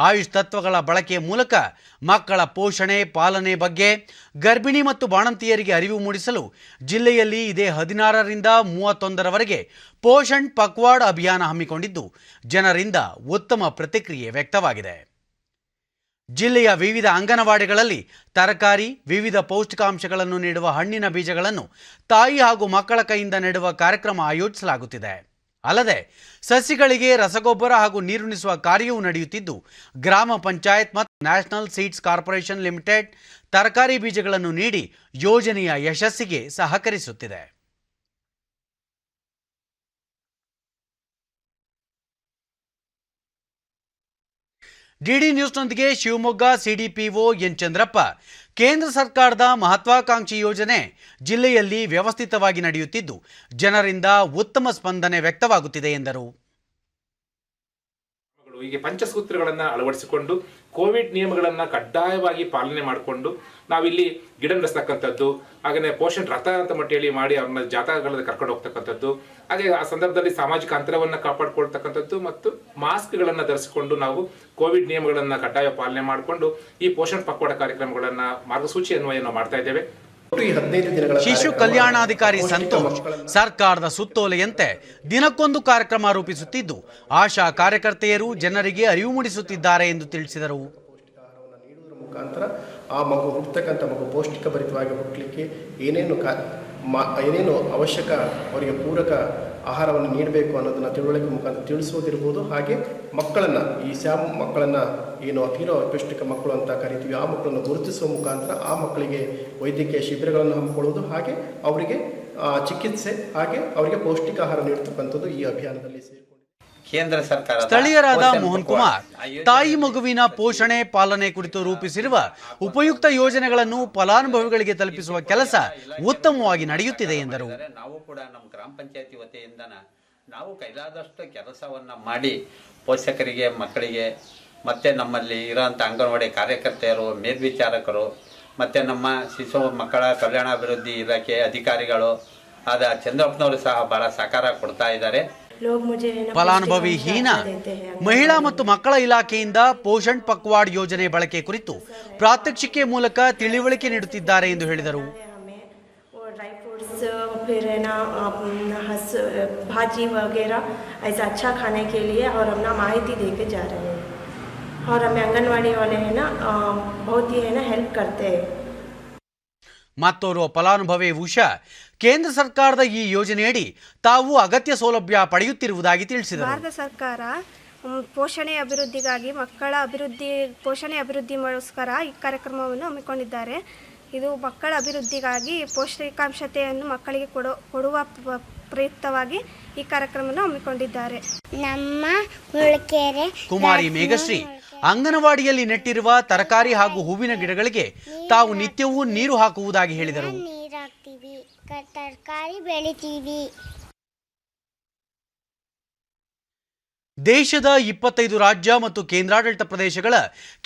ಆಯುಷ್ ತತ್ವಗಳ ಬಳಕೆಯ ಮೂಲಕ ಮಕ್ಕಳ ಪೋಷಣೆ ಪಾಲನೆ ಬಗ್ಗೆ ಗರ್ಭಿಣಿ ಮತ್ತು ಬಾಣಂತಿಯರಿಗೆ ಅರಿವು ಮೂಡಿಸಲು ಜಿಲ್ಲೆಯಲ್ಲಿ ಇದೇ 16ರಿಂದ 31ರವರೆಗೆ ಪೋಷಣ್ ಪಕ್ವಾಡ್ ಅಭಿಯಾನ ಹಮ್ಮಿಕೊಂಡಿದ್ದು, ಜನರಿಂದ ಉತ್ತಮ ಪ್ರತಿಕ್ರಿಯೆ ವ್ಯಕ್ತವಾಗಿದೆ. ಜಿಲ್ಲೆಯ ವಿವಿಧ ಅಂಗನವಾಡಿಗಳಲ್ಲಿ ತರಕಾರಿ, ವಿವಿಧ ಪೌಷ್ಟಿಕಾಂಶಗಳನ್ನು ನೀಡುವ ಹಣ್ಣಿನ ಬೀಜಗಳನ್ನು ತಾಯಿ ಹಾಗೂ ಮಕ್ಕಳ ಕೈಯಿಂದ ನೆಡುವ ಕಾರ್ಯಕ್ರಮ ಆಯೋಜಿಸಲಾಗುತ್ತಿದೆ. ಅಲ್ಲದೆ ಸಸಿಗಳಿಗೆ ರಸಗೊಬ್ಬರ ಹಾಗೂ ನೀರುಣಿಸುವ ಕಾರ್ಯವೂ ನಡೆಯುತ್ತಿದ್ದು, ಗ್ರಾಮ ಪಂಚಾಯತ್ ಮತ್ತು ನ್ಯಾಷನಲ್ ಸೀಡ್ಸ್ ಕಾರ್ಪೊರೇಷನ್ ಲಿಮಿಟೆಡ್ ತರಕಾರಿ ಬೀಜಗಳನ್ನು ನೀಡಿ ಯೋಜನೆಯ ಯಶಸ್ಸಿಗೆ ಸಹಕರಿಸುತ್ತಿದೆ. ಡಿಡಿ ನ್ಯೂಸ್ನೊಂದಿಗೆ ಶಿವಮೊಗ್ಗ ಸಿಡಿಪಿಒ ಎನ್ ಚಂದ್ರಪ್ಪ, ಕೇಂದ್ರ ಸರ್ಕಾರದ ಮಹತ್ವಾಕಾಂಕ್ಷಿ ಯೋಜನೆ ಜಿಲ್ಲೆಯಲ್ಲಿ ವ್ಯವಸ್ಥಿತವಾಗಿ ನಡೆಯುತ್ತಿದ್ದು, ಜನರಿಂದ ಉತ್ತಮ ಸ್ಪಂದನೆ ವ್ಯಕ್ತವಾಗುತ್ತಿದೆ ಎಂದರು. ಹೀಗೆ ಪಂಚಸೂತ್ರಗಳನ್ನು ಅಳವಡಿಸಿಕೊಂಡು ಕೋವಿಡ್ ನಿಯಮಗಳನ್ನು ಕಡ್ಡಾಯವಾಗಿ ಪಾಲನೆ ಮಾಡಿಕೊಂಡು ನಾವಿಲ್ಲಿ ಗಿಡ ನಡೆಸ್ತಕ್ಕಂಥದ್ದು, ಹಾಗೆಯೇ ಪೋಷಣ್ ರಥ ಅಂತ ಹೇಳಿ ಮಾಡಿ ಅವ್ರನ್ನ ಜಾಥಾಗಳಲ್ಲಿ ಕರ್ಕೊಂಡು ಹೋಗ್ತಕ್ಕಂಥದ್ದು, ಹಾಗೆ ಆ ಸಂದರ್ಭದಲ್ಲಿ ಸಾಮಾಜಿಕ ಅಂತರವನ್ನು ಕಾಪಾಡಿಕೊಳ್ತಕ್ಕಂಥದ್ದು ಮತ್ತು ಮಾಸ್ಕ್ಗಳನ್ನು ಧರಿಸಿಕೊಂಡು ನಾವು ಕೋವಿಡ್ ನಿಯಮಗಳನ್ನು ಕಡ್ಡಾಯ ಪಾಲನೆ ಮಾಡಿಕೊಂಡು ಈ ಪೋಷಣ್ ಪಕ್ವಾಡ ಕಾರ್ಯಕ್ರಮಗಳನ್ನು ಮಾರ್ಗಸೂಚಿ ಅನ್ವಯ ನಾವು ಮಾಡ್ತಾ ಇದ್ದೇವೆ. ಶಿಶು ಕಲ್ಯಾಣಾಧಿಕಾರಿ ಸಂತೋಷ್ ಸರ್ಕಾರದ ಸುತ್ತೋಲೆಯಂತೆ ದಿನಕ್ಕೊಂದು ಕಾರ್ಯಕ್ರಮ ರೂಪಿಸುತ್ತಿದ್ದು ಆಶಾ ಕಾರ್ಯಕರ್ತೆಯರು ಜನರಿಗೆ ಅರಿವು ಮೂಡಿಸುತ್ತಿದ್ದಾರೆ ಎಂದು ತಿಳಿಸಿದರು. ಮುಖಾಂತರ ಆ ಮಗು ಹುಟ್ಟತಕ್ಕಂಥ ಮಗು ಪೌಷ್ಟಿಕಭರಿತವಾಗಿ ಹುಟ್ಟಲಿಕ್ಕೆ ಏನೇನು ಅವಶ್ಯಕ ಅವರಿಗೆ ಪೂರಕ ಆಹಾರವನ್ನು ನೀಡಬೇಕು ಅನ್ನೋದನ್ನು ತಿಳುವಳಿಕೆ ಮುಖಾಂತರ ತಿಳಿಸೋದಿರ್ಬೋದು. ಹಾಗೆ ಮಕ್ಕಳನ್ನು ಈ ಸ್ಯಾಮ್ ಮಕ್ಕಳನ್ನು ಏನು ಅತೀರೋ ಅಪೌಷ್ಟಿಕ ಮಕ್ಕಳು ಅಂತ ಕರಿತೀವಿ, ಆ ಮಕ್ಕಳನ್ನು ಗುರುತಿಸುವ ಮುಖಾಂತರ ಆ ಮಕ್ಕಳಿಗೆ ವೈದ್ಯಕೀಯ ಶಿಬಿರಗಳನ್ನು ಹಮ್ಮಿಕೊಳ್ಳುವುದು, ಹಾಗೆ ಅವರಿಗೆ ಚಿಕಿತ್ಸೆ, ಹಾಗೆ ಅವರಿಗೆ ಪೌಷ್ಟಿಕ ಆಹಾರ ನೀಡತಕ್ಕಂಥದ್ದು ಈ ಅಭಿಯಾನದಲ್ಲಿ ಸೇರಿಕೊಂಡಿದೆ. ಕೇಂದ್ರ ಸರ್ಕಾರ ಸ್ಥಳೀಯರಾದ ಮೋಹನ್ ಕುಮಾರ್ ತಾಯಿ ಮಗುವಿನ ಪೋಷಣೆ ಪಾಲನೆ ಕುರಿತು ರೂಪಿಸಿರುವ ಉಪಯುಕ್ತ ಯೋಜನೆಗಳನ್ನು ಫಲಾನುಭವಿಗಳಿಗೆ ತಲುಪಿಸುವ ಕೆಲಸ ಉತ್ತಮವಾಗಿ ನಡೆಯುತ್ತಿದೆ ಎಂದರು. ನಾವು ಕೂಡ ನಮ್ಮ ಗ್ರಾಮ ಪಂಚಾಯತಿ ವತಿಯಿಂದ ನಾವು ಕೈಲಾದಷ್ಟು ಕೆಲಸವನ್ನ ಮಾಡಿ ಪೋಷಕರಿಗೆ, ಮಕ್ಕಳಿಗೆ, ಮತ್ತೆ ನಮ್ಮಲ್ಲಿ ಇರೋಂಥ ಅಂಗನವಾಡಿ ಕಾರ್ಯಕರ್ತೆಯರು, ಮೇಲ್ವಿಚಾರಕರು, ಮತ್ತೆ ನಮ್ಮ ಶಿಶು ಮಕ್ಕಳ ಕಲ್ಯಾಣಾಭಿವೃದ್ಧಿ ಇಲಾಖೆ ಅಧಿಕಾರಿಗಳು ಆದ ಚಂದ್ರಪ್ಪನವರು ಸಹ ಬಹಳ ಸಹಕಾರ ಕೊಡ್ತಾ ಇದ್ದಾರೆ. ಫಲಾನುಭವಿ ಹೀನಾ ಮಹಿಳಾ ಮತ್ತು ಮಕ್ಕಳ ಇಲಾಖೆಯಿಂದ ಪೋಷಣ್ ಪಕ್ವಾಡ್ ಯೋಜನೆ ಬಳಕೆ ಕುರಿತು ಪ್ರಾತ್ಯಕ್ಷಿಕೆ ಮೂಲಕ ತಿಳಿವಳಿಕೆ ನೀಡುತ್ತಿದ್ದಾರೆ ಎಂದು ಹೇಳಿದರು. फिर है ना भाजी वगैरह ऐसा अच्छा खाने के लिए और हम ना माहिती दे के जा रहे हैं और हमें आंगनवाड़ी वाले हैं ना बहुत ही है ना हेल्प करते हैं. ಮತ್ತೋರ್ವ ಫಲಾನುಭವಿ ಉಷಾ ಕೇಂದ್ರ ಸರ್ಕಾರದ ಈ ಯೋಜನೆಯಡಿ ತಾವು ಅಗತ್ಯ ಸೌಲಭ್ಯ ಪಡೆಯುತ್ತಿರುವುದಾಗಿ ತಿಳಿಸಿದರು. ಭಾರತ ಸರ್ಕಾರ ಪೋಷಣೆ ಅಭಿವೃದ್ಧಿಗಾಗಿ ಪೋಷಣೆ ಅಭಿವೃದ್ಧಿಗೋಸ್ಕರ ಈ ಕಾರ್ಯಕ್ರಮವನ್ನು ಹಮ್ಮಿಕೊಂಡಿದ್ದಾರೆ. ಇದು ಮಕ್ಕಳ ಅಭಿವೃದ್ಧಿಗಾಗಿ ಪೌಷ್ಟಿಕಾಂಶತೆಯನ್ನು ಮಕ್ಕಳಿಗೆ ಕೊಡುವ ಪ್ರಯುಕ್ತವಾಗಿ ಈ ಕಾರ್ಯಕ್ರಮವನ್ನು ಹಮ್ಮಿಕೊಂಡಿದ್ದಾರೆ. ನಮ್ಮ ಹುಳಕೆರೆ ಕುಮಾರಿ ಮೇಘಶ್ರೀ ಅಂಗನವಾಡಿಯಲ್ಲಿ ನೆಟ್ಟಿರುವ ತರಕಾರಿ ಹಾಗೂ ಹೂವಿನ ಗಿಡಗಳಿಗೆ ತಾವು ನಿತ್ಯವೂ ನೀರು ಹಾಕುವುದಾಗಿ ಹೇಳಿದರು. ನೀರು ಹಾಕ್ತೀವಿ, ತರಕಾರಿ ಬೆಳಿತೀವಿ. ದೇಶದ 25 ರಾಜ್ಯ ಮತ್ತು ಕೇಂದ್ರಾಡಳಿತ ಪ್ರದೇಶಗಳ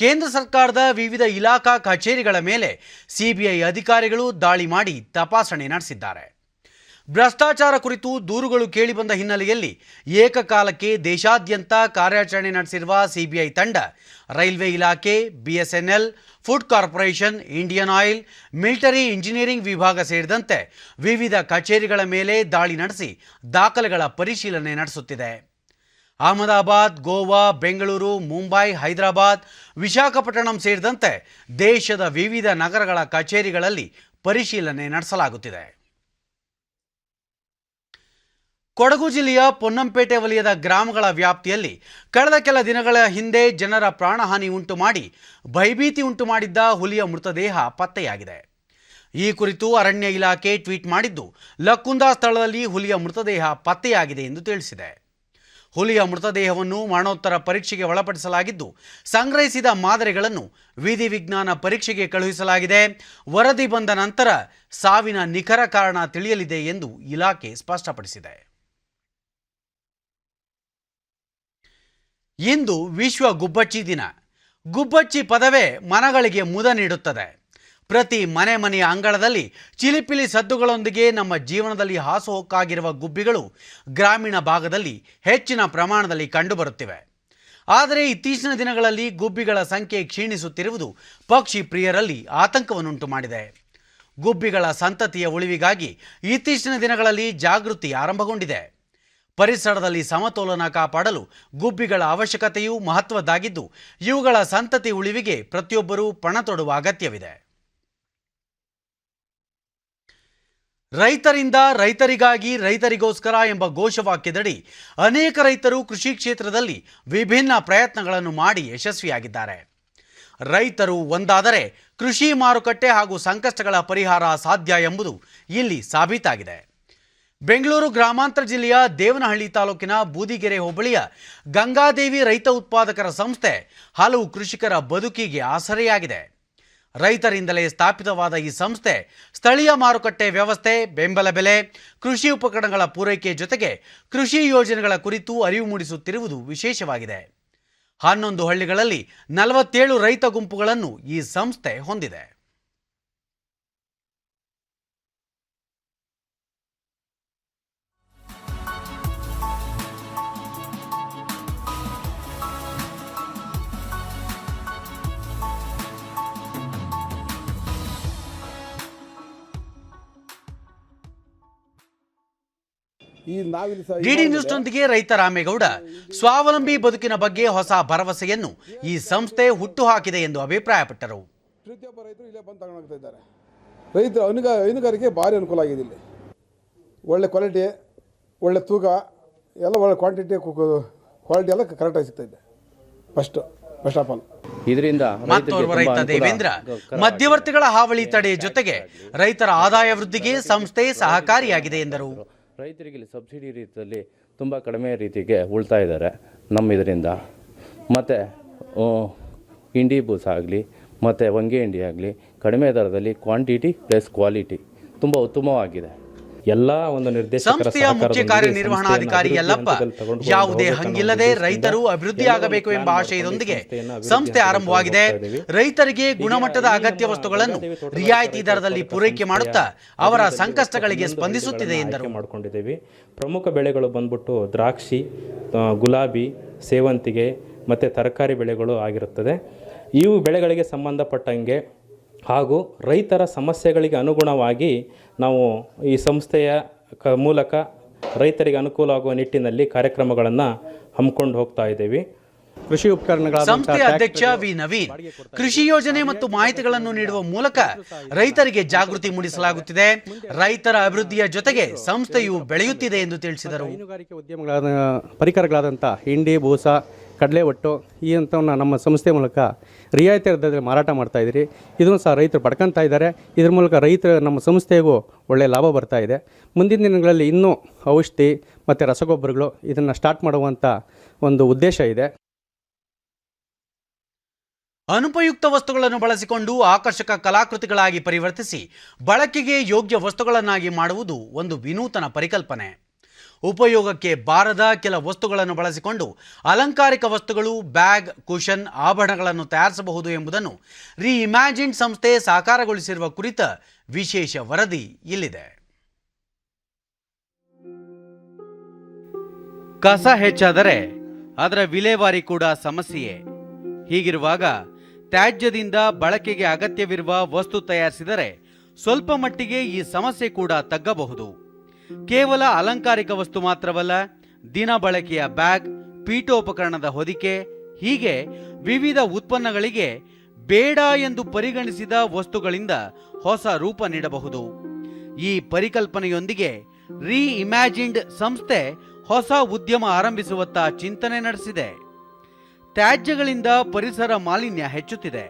ಕೇಂದ್ರ ಸರ್ಕಾರದ ವಿವಿಧ ಇಲಾಖಾ ಕಚೇರಿಗಳ ಮೇಲೆ ಸಿಬಿಐ ಅಧಿಕಾರಿಗಳು ದಾಳಿ ಮಾಡಿ ತಪಾಸಣೆ ನಡೆಸಿದ್ದಾರೆ. ಭ್ರಷ್ಟಾಚಾರ ಕುರಿತು ದೂರುಗಳು ಕೇಳಿಬಂದ ಹಿನ್ನೆಲೆಯಲ್ಲಿ ಏಕಕಾಲಕ್ಕೆ ದೇಶಾದ್ಯಂತ ಕಾರ್ಯಾಚರಣೆ ನಡೆಸಿರುವ ಸಿಬಿಐ ತಂಡ ರೈಲ್ವೆ ಇಲಾಖೆ, BSNL, food corporation, Indian oil, military engineering ವಿಭಾಗ ಸೇರಿದಂತೆ ವಿವಿಧ ಕಚೇರಿಗಳ ಮೇಲೆ ದಾಳಿ ನಡೆಸಿ ದಾಖಲೆಗಳ ಪರಿಶೀಲನೆ ನಡೆಸುತ್ತಿದೆ. ಅಹಮದಾಬಾದ್, ಗೋವಾ, ಬೆಂಗಳೂರು, ಮುಂಬೈ, ಹೈದರಾಬಾದ್, ವಿಶಾಖಪಟ್ಟಣಂ ಸೇರಿದಂತೆ ದೇಶದ ವಿವಿಧ ನಗರಗಳ ಕಚೇರಿಗಳಲ್ಲಿ ಪರಿಶೀಲನೆ ನಡೆಸಲಾಗುತ್ತಿದೆ. ಕೊಡಗು ಜಿಲ್ಲೆಯ ಪೊನ್ನಂಪೇಟೆ ವಲಯದ ಗ್ರಾಮಗಳ ವ್ಯಾಪ್ತಿಯಲ್ಲಿ ಕಳೆದ ಕೆಲ ದಿನಗಳ ಹಿಂದೆ ಜನರ ಪ್ರಾಣಹಾನಿ ಉಂಟು ಮಾಡಿ ಭಯಭೀತಿ ಉಂಟು ಮಾಡಿದ್ದ ಹುಲಿಯ ಮೃತದೇಹ ಪತ್ತೆಯಾಗಿದೆ. ಈ ಕುರಿತು ಅರಣ್ಯ ಇಲಾಖೆ ಟ್ವೀಟ್ ಮಾಡಿದ್ದು, ಲಕ್ಕುಂದ ಸ್ಥಳದಲ್ಲಿ ಹುಲಿಯ ಮೃತದೇಹ ಪತ್ತೆಯಾಗಿದೆ ಎಂದು ತಿಳಿಸಿದೆ. ಹುಲಿಯ ಮೃತದೇಹವನ್ನು ಮರಣೋತ್ತರ ಪರೀಕ್ಷೆಗೆ ಒಳಪಡಿಸಲಾಗಿದ್ದು, ಸಂಗ್ರಹಿಸಿದ ಮಾದರಿಗಳನ್ನು ವಿಧಿ ವಿಜ್ಞಾನ ಪರೀಕ್ಷೆಗೆ ಕಳುಹಿಸಲಾಗಿದೆ. ವರದಿ ಬಂದ ನಂತರ ಸಾವಿನ ನಿಖರ ಕಾರಣ ತಿಳಿಯಲಿದೆ ಎಂದು ಇಲಾಖೆ ಸ್ಪಷ್ಟಪಡಿಸಿದೆ. ಇಂದು ವಿಶ್ವ ಗುಬ್ಬಚ್ಚಿ ದಿನ. ಗುಬ್ಬಚ್ಚಿ ಪದವೇ ಮನಗಳಿಗೆ ಮುದ ನೀಡುತ್ತದೆ. ಪ್ರತಿ ಮನೆಯ ಅಂಗಳದಲ್ಲಿ ಚಿಲಿಪಿಲಿ ಸದ್ದುಗಳೊಂದಿಗೆ ನಮ್ಮ ಜೀವನದಲ್ಲಿ ಹಾಸುಹೊಕ್ಕಾಗಿರುವ ಗುಬ್ಬಿಗಳು ಗ್ರಾಮೀಣ ಭಾಗದಲ್ಲಿ ಹೆಚ್ಚಿನ ಪ್ರಮಾಣದಲ್ಲಿ ಕಂಡುಬರುತ್ತಿವೆ. ಆದರೆ ಇತ್ತೀಚಿನ ದಿನಗಳಲ್ಲಿ ಗುಬ್ಬಿಗಳ ಸಂಖ್ಯೆ ಕ್ಷೀಣಿಸುತ್ತಿರುವುದು ಪಕ್ಷಿ ಪ್ರಿಯರಲ್ಲಿ ಆತಂಕವನ್ನುಂಟು ಮಾಡಿದೆ. ಗುಬ್ಬಿಗಳ ಸಂತತಿಯ ಉಳಿವಿಗಾಗಿ ಇತ್ತೀಚಿನ ದಿನಗಳಲ್ಲಿ ಜಾಗೃತಿ ಆರಂಭಗೊಂಡಿದೆ. ಪರಿಸರದಲ್ಲಿ ಸಮತೋಲನ ಕಾಪಾಡಲು ಗುಬ್ಬಿಗಳ ಅವಶ್ಯಕತೆಯೂ ಮಹತ್ವದ್ದಾಗಿದ್ದು, ಇವುಗಳ ಸಂತತಿ ಉಳಿವಿಗೆ ಪ್ರತಿಯೊಬ್ಬರೂ ಪಣ ತೊಡುವ ಅಗತ್ಯವಿದೆ. ರೈತರಿಂದ ರೈತರಿಗಾಗಿ ರೈತರಿಗೋಸ್ಕರ ಎಂಬ ಘೋಷವಾಕ್ಯದಡಿ ಅನೇಕ ರೈತರು ಕೃಷಿ ಕ್ಷೇತ್ರದಲ್ಲಿ ವಿಭಿನ್ನ ಪ್ರಯತ್ನಗಳನ್ನು ಮಾಡಿ ಯಶಸ್ವಿಯಾಗಿದ್ದಾರೆ. ರೈತರು ಒಂದಾದರೆ ಕೃಷಿ ಮಾರುಕಟ್ಟೆ ಹಾಗೂ ಸಂಕಷ್ಟಗಳ ಪರಿಹಾರ ಸಾಧ್ಯ ಎಂಬುದು ಇಲ್ಲಿ ಸಾಬೀತಾಗಿದೆ. ಬೆಂಗಳೂರು ಗ್ರಾಮಾಂತರ ಜಿಲ್ಲೆಯ ದೇವನಹಳ್ಳಿ ತಾಲೂಕಿನ ಬೂದಿಗೆರೆ ಹೋಬಳಿಯ ಗಂಗಾದೇವಿ ರೈತ ಉತ್ಪಾದಕರ ಸಂಸ್ಥೆ ಹಲವು ಕೃಷಿಕರ ಬದುಕಿಗೆ ಆಸರೆಯಾಗಿದೆ. ರೈತರಿಂದಲೇ ಸ್ಥಾಪಿತವಾದ ಈ ಸಂಸ್ಥೆ ಸ್ಥಳೀಯ ಮಾರುಕಟ್ಟೆ ವ್ಯವಸ್ಥೆ, ಬೆಂಬಲ ಬೆಲೆ, ಕೃಷಿ ಉಪಕರಣಗಳ ಪೂರೈಕೆ ಜೊತೆಗೆ ಕೃಷಿ ಯೋಜನೆಗಳ ಕುರಿತು ಅರಿವು ಮೂಡಿಸುತ್ತಿರುವುದು ವಿಶೇಷವಾಗಿದೆ. 11 ಹಳ್ಳಿಗಳಲ್ಲಿ 47 ರೈತ ಗುಂಪುಗಳನ್ನು ಈ ಸಂಸ್ಥೆ ಹೊಂದಿದೆ. ಡಿಡಿ ನ್ಯೂಸ್ನೊಂದಿಗೆ ರೈತ ರಾಮೇಗೌಡ ಸ್ವಾವಲಂಬಿ ಬದುಕಿನ ಬಗ್ಗೆ ಹೊಸ ಭರವಸೆಯನ್ನು ಈ ಸಂಸ್ಥೆ ಹುಟ್ಟುಹಾಕಿದೆ ಎಂದು ಅಭಿಪ್ರಾಯಪಟ್ಟರು. ಪ್ರತಿಯೊಬ್ಬ ರೈತರು ಇಲ್ಲೇ ಬಂದು ತಗೊಂಡು ಹೋಗ್ತಾ ಇದ್ದಾರೆ. ರೈತರು ಹೈನುಗಾರಿಕೆ ಭಾರಿ ಅನುಕೂಲ ಆಗಿದೆ. ಇಲ್ಲಿ ಒಳ್ಳೆ ಕ್ವಾಲಿಟಿ, ಒಳ್ಳೆ ತೂಕ ಎಲ್ಲ ಒಳ್ಳೆ ಕ್ವಾಲಿಟಿ ಎಲ್ಲ ಕರೆಕ್ಟಾಗಿ ಸಿಗ್ತಾ ಇದೆ. ಫಸ್ಟ್ ಆಫ್ ಆಲ್ ಇದರಿಂದ ಮತ್ತೋರ್ವ ರೈತ ದೇವೇಂದ್ರ ಮಧ್ಯವರ್ತಿಗಳ ಹಾವಳಿ ತಡೆ ಜೊತೆಗೆ ರೈತರ ಆದಾಯ ವೃದ್ಧಿಗೆ ಸಂಸ್ಥೆ ಸಹಕಾರಿಯಾಗಿದೆ ಎಂದರು. ರೈತರಿಗೆ ಇಲ್ಲಿ ಸಬ್ಸಿಡಿ ರೀತಿಯಲ್ಲಿ ತುಂಬ ಕಡಿಮೆ ರೀತಿಗೆ ಉಳ್ತಾ ಇದ್ದಾರೆ ನಮ್ಮ ಇದರಿಂದ. ಮತ್ತು ಇಂಡಿ ಬೂಸ ಆಗಲಿ ಮತ್ತು ವಂಗೆ ಇಂಡಿ ಆಗಲಿ ಕಡಿಮೆ ದರದಲ್ಲಿ ಕ್ವಾಂಟಿಟಿ ಪ್ಲಸ್ ಕ್ವಾಲಿಟಿ ತುಂಬ ಉತ್ತಮವಾಗಿದೆ. ಎಲ್ಲ ಒಂದು ಸಂಸ್ಥೆಯ ಮುಖ್ಯ ಕಾರ್ಯನಿರ್ವಹಣಾಧಿಕಾರಿ ಯಲ್ಲಪ್ಪ ಯಾವುದೇ ಹಂಗಿಲ್ಲದೆ ರೈತರು ಅಭಿವೃದ್ಧಿಯಾಗಬೇಕು ಎಂಬ ಆಶಯದೊಂದಿಗೆ ಸಂಸ್ಥೆ ಆರಂಭವಾಗಿದೆ. ರೈತರಿಗೆ ಗುಣಮಟ್ಟದ ಅಗತ್ಯ ವಸ್ತುಗಳನ್ನು ರಿಯಾಯಿತಿ ದರದಲ್ಲಿ ಪೂರೈಕೆ ಮಾಡುತ್ತಾ ಅವರ ಸಂಕಷ್ಟಗಳಿಗೆ ಸ್ಪಂದಿಸುತ್ತಿದೆ ಎಂದರು. ಮಾಡಿಕೊಂಡಿದ್ದೇವೆ. ಪ್ರಮುಖ ಬೆಳೆಗಳು ಬಂದ್ಬಿಟ್ಟು ದ್ರಾಕ್ಷಿ, ಗುಲಾಬಿ, ಸೇವಂತಿಗೆ ಮತ್ತು ತರಕಾರಿ ಬೆಳೆಗಳು ಆಗಿರುತ್ತದೆ. ಇವು ಬೆಳೆಗಳಿಗೆ ಸಂಬಂಧಪಟ್ಟಂಗೆ ಹಾಗೂ ರೈತರ ಸಮಸ್ಯೆಗಳಿಗೆ ಅನುಗುಣವಾಗಿ ನಾವು ಈ ಸಂಸ್ಥೆಯ ಮೂಲಕ ರೈತರಿಗೆ ಅನುಕೂಲ ಆಗುವ ನಿಟ್ಟಿನಲ್ಲಿ ಕಾರ್ಯಕ್ರಮಗಳನ್ನು ಹಮ್ಮಿಕೊಂಡು ಹೋಗ್ತಾ ಇದ್ದೀವಿ. ಕೃಷಿ ಉಪಕರಣಗಳ ಸಂಸ್ಥೆಯ ಅಧ್ಯಕ್ಷ ವಿ ನವೀನ್ ಕೃಷಿ ಯೋಜನೆ ಮತ್ತು ಮಾಹಿತಿಗಳನ್ನು ನೀಡುವ ಮೂಲಕ ರೈತರಿಗೆ ಜಾಗೃತಿ ಮೂಡಿಸಲಾಗುತ್ತಿದೆ. ರೈತರ ಅಭಿವೃದ್ಧಿಯ ಜೊತೆಗೆ ಸಂಸ್ಥೆಯು ಬೆಳೆಯುತ್ತಿದೆ ಎಂದು ತಿಳಿಸಿದರು. ಹೈನುಗಾರಿಕೆ ಉದ್ಯಮಗಳಾದ ಪರಿಕರಗಳಾದಂಥ ಹಿಂಡಿ, ಬೂಸ, ಕಡಲೆ ಒಟ್ಟು ಈ ಅಂಥವನ್ನು ನಮ್ಮ ಸಂಸ್ಥೆ ಮೂಲಕ ರಿಯಾಯಿತಿ ದರದಲ್ಲಿ ಮಾರಾಟ ಮಾಡ್ತಾ ಇದ್ದೀರಿ. ಇದನ್ನು ಸಹ ರೈತರು ಪಡ್ಕೊತಾ ಇದ್ದಾರೆ. ಇದ್ರ ಮೂಲಕ ರೈತರು ನಮ್ಮ ಸಂಸ್ಥೆಗೂ ಒಳ್ಳೆಯ ಲಾಭ ಬರ್ತಾ ಇದೆ. ಮುಂದಿನ ದಿನಗಳಲ್ಲಿ ಇನ್ನೂ ಔಷಧಿ ಮತ್ತು ರಸಗೊಬ್ಬರಗಳು ಇದನ್ನು ಸ್ಟಾರ್ಟ್ ಮಾಡುವಂಥ ಒಂದು ಉದ್ದೇಶ ಇದೆ. ಅನುಪಯುಕ್ತ ವಸ್ತುಗಳನ್ನು ಬಳಸಿಕೊಂಡು ಆಕರ್ಷಕ ಕಲಾಕೃತಿಗಳಾಗಿ ಪರಿವರ್ತಿಸಿ ಬಳಕೆಗೆ ಯೋಗ್ಯ ವಸ್ತುಗಳನ್ನಾಗಿ ಮಾಡುವುದು ಒಂದು ವಿನೂತನ ಪರಿಕಲ್ಪನೆ. ಉಪಯೋಗಕ್ಕೆ ಬಾರದ ಕೆಲ ವಸ್ತುಗಳನ್ನು ಬಳಸಿಕೊಂಡು ಅಲಂಕಾರಿಕ ವಸ್ತುಗಳು, ಬ್ಯಾಗ್, ಕುಷನ್, ಆಭರಣಗಳನ್ನು ತಯಾರಿಸಬಹುದು ಎಂಬುದನ್ನು ರೀಇಮ್ಯಾಜಿನ್ ಸಂಸ್ಥೆ ಸಾಕಾರಗೊಳಿಸಿರುವ ಕುರಿತ ವಿಶೇಷ ವರದಿ ಇಲ್ಲಿದೆ. ಕಸ ಹೆಚ್ಚಾದರೆ ಅದರ ವಿಲೇವಾರಿ ಕೂಡ ಸಮಸ್ಯೆಯೇ. ಹೀಗಿರುವಾಗ ತ್ಯಾಜ್ಯದಿಂದ ಬಳಕೆಗೆ ಅಗತ್ಯವಿರುವ ವಸ್ತು ತಯಾರಿಸಿದರೆ ಸ್ವಲ್ಪ ಮಟ್ಟಿಗೆ ಈ ಸಮಸ್ಯೆ ಕೂಡ ತಗ್ಗಬಹುದು. ಕೇವಲ ಅಲಂಕಾರಿಕ ವಸ್ತು ಮಾತ್ರವಲ್ಲ, ದಿನ ಬಳಕೆಯ ಬ್ಯಾಗ್, ಪೀಠೋಪಕರಣದ ಹೊದಿಕೆ ಹೀಗೆ ವಿವಿಧ ಉತ್ಪನ್ನಗಳಿಗೆ ಬೇಡ ಎಂದು ಪರಿಗಣಿಸಿದ ವಸ್ತುಗಳಿಂದ ಹೊಸ ರೂಪ ನೀಡಬಹುದು. ಈ ಪರಿಕಲ್ಪನೆಯೊಂದಿಗೆ ರೀಇಮ್ಯಾಜಿನ್ಡ್ ಸಂಸ್ಥೆ ಹೊಸ ಉದ್ಯಮ ಆರಂಭಿಸುವತ್ತ ಚಿಂತನೆ ನಡೆಸಿದೆ. ತ್ಯಾಜ್ಯಗಳಿಂದ ಪರಿಸರ ಮಾಲಿನ್ಯ ಹೆಚ್ಚುತ್ತಿದೆ.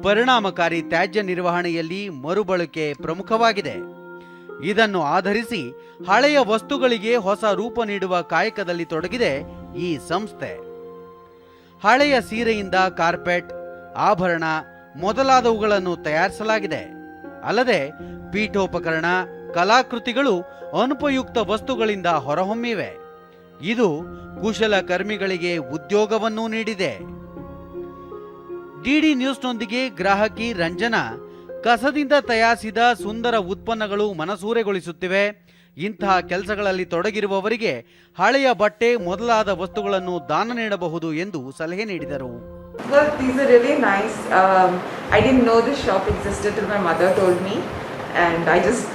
ಪರಿಣಾಮಕಾರಿ ತ್ಯಾಜ್ಯ ನಿರ್ವಹಣೆಯಲ್ಲಿ ಮರುಬಳಕೆ ಪ್ರಮುಖವಾಗಿದೆ. ಇದನ್ನು ಆಧರಿಸಿ ಹಳೆಯ ವಸ್ತುಗಳಿಗೆ ಹೊಸ ರೂಪ ನೀಡುವ ಕಾಯಕದಲ್ಲಿ ತೊಡಗಿದೆ ಈ ಸಂಸ್ಥೆ. ಹಳೆಯ ಸೀರೆಯಿಂದ ಕಾರ್ಪೆಟ್, ಆಭರಣ ಮೊದಲಾದವುಗಳನ್ನು ತಯಾರಿಸಲಾಗಿದೆ. ಅಲ್ಲದೆ ಪೀಠೋಪಕರಣ, ಕಲಾಕೃತಿಗಳು ಅನುಪಯುಕ್ತ ವಸ್ತುಗಳಿಂದ ಹೊರಹೊಮ್ಮಿವೆ. ಇದು ಕುಶಲಕರ್ಮಿಗಳಿಗೆ ಉದ್ಯೋಗವನ್ನೂ ನೀಡಿದೆ. ಡಿಡಿ ನ್ಯೂಸ್ನೊಂದಿಗೆ ಗ್ರಾಹಕಿ ರಂಜನಾ ಕಸದಿಂದ ತಯಾರಿಸಿದ ಸುಂದರ ಉತ್ಪನ್ನಗಳು ಮನಸೂರೆಗೊಳಿಸುತ್ತಿವೆ. ಇಂತಹ ಕೆಲಸಗಳಲ್ಲಿ ತೊಡಗಿರುವವರಿಗೆ ಹಳೆಯ ಬಟ್ಟೆ ಮೊದಲಾದ ವಸ್ತುಗಳನ್ನು ದಾನ ನೀಡಬಹುದು ಎಂದು ಸಲಹೆ ನೀಡಿದರು. Well, these are really nice. I didn't know this shop existed till my mother told me, and I just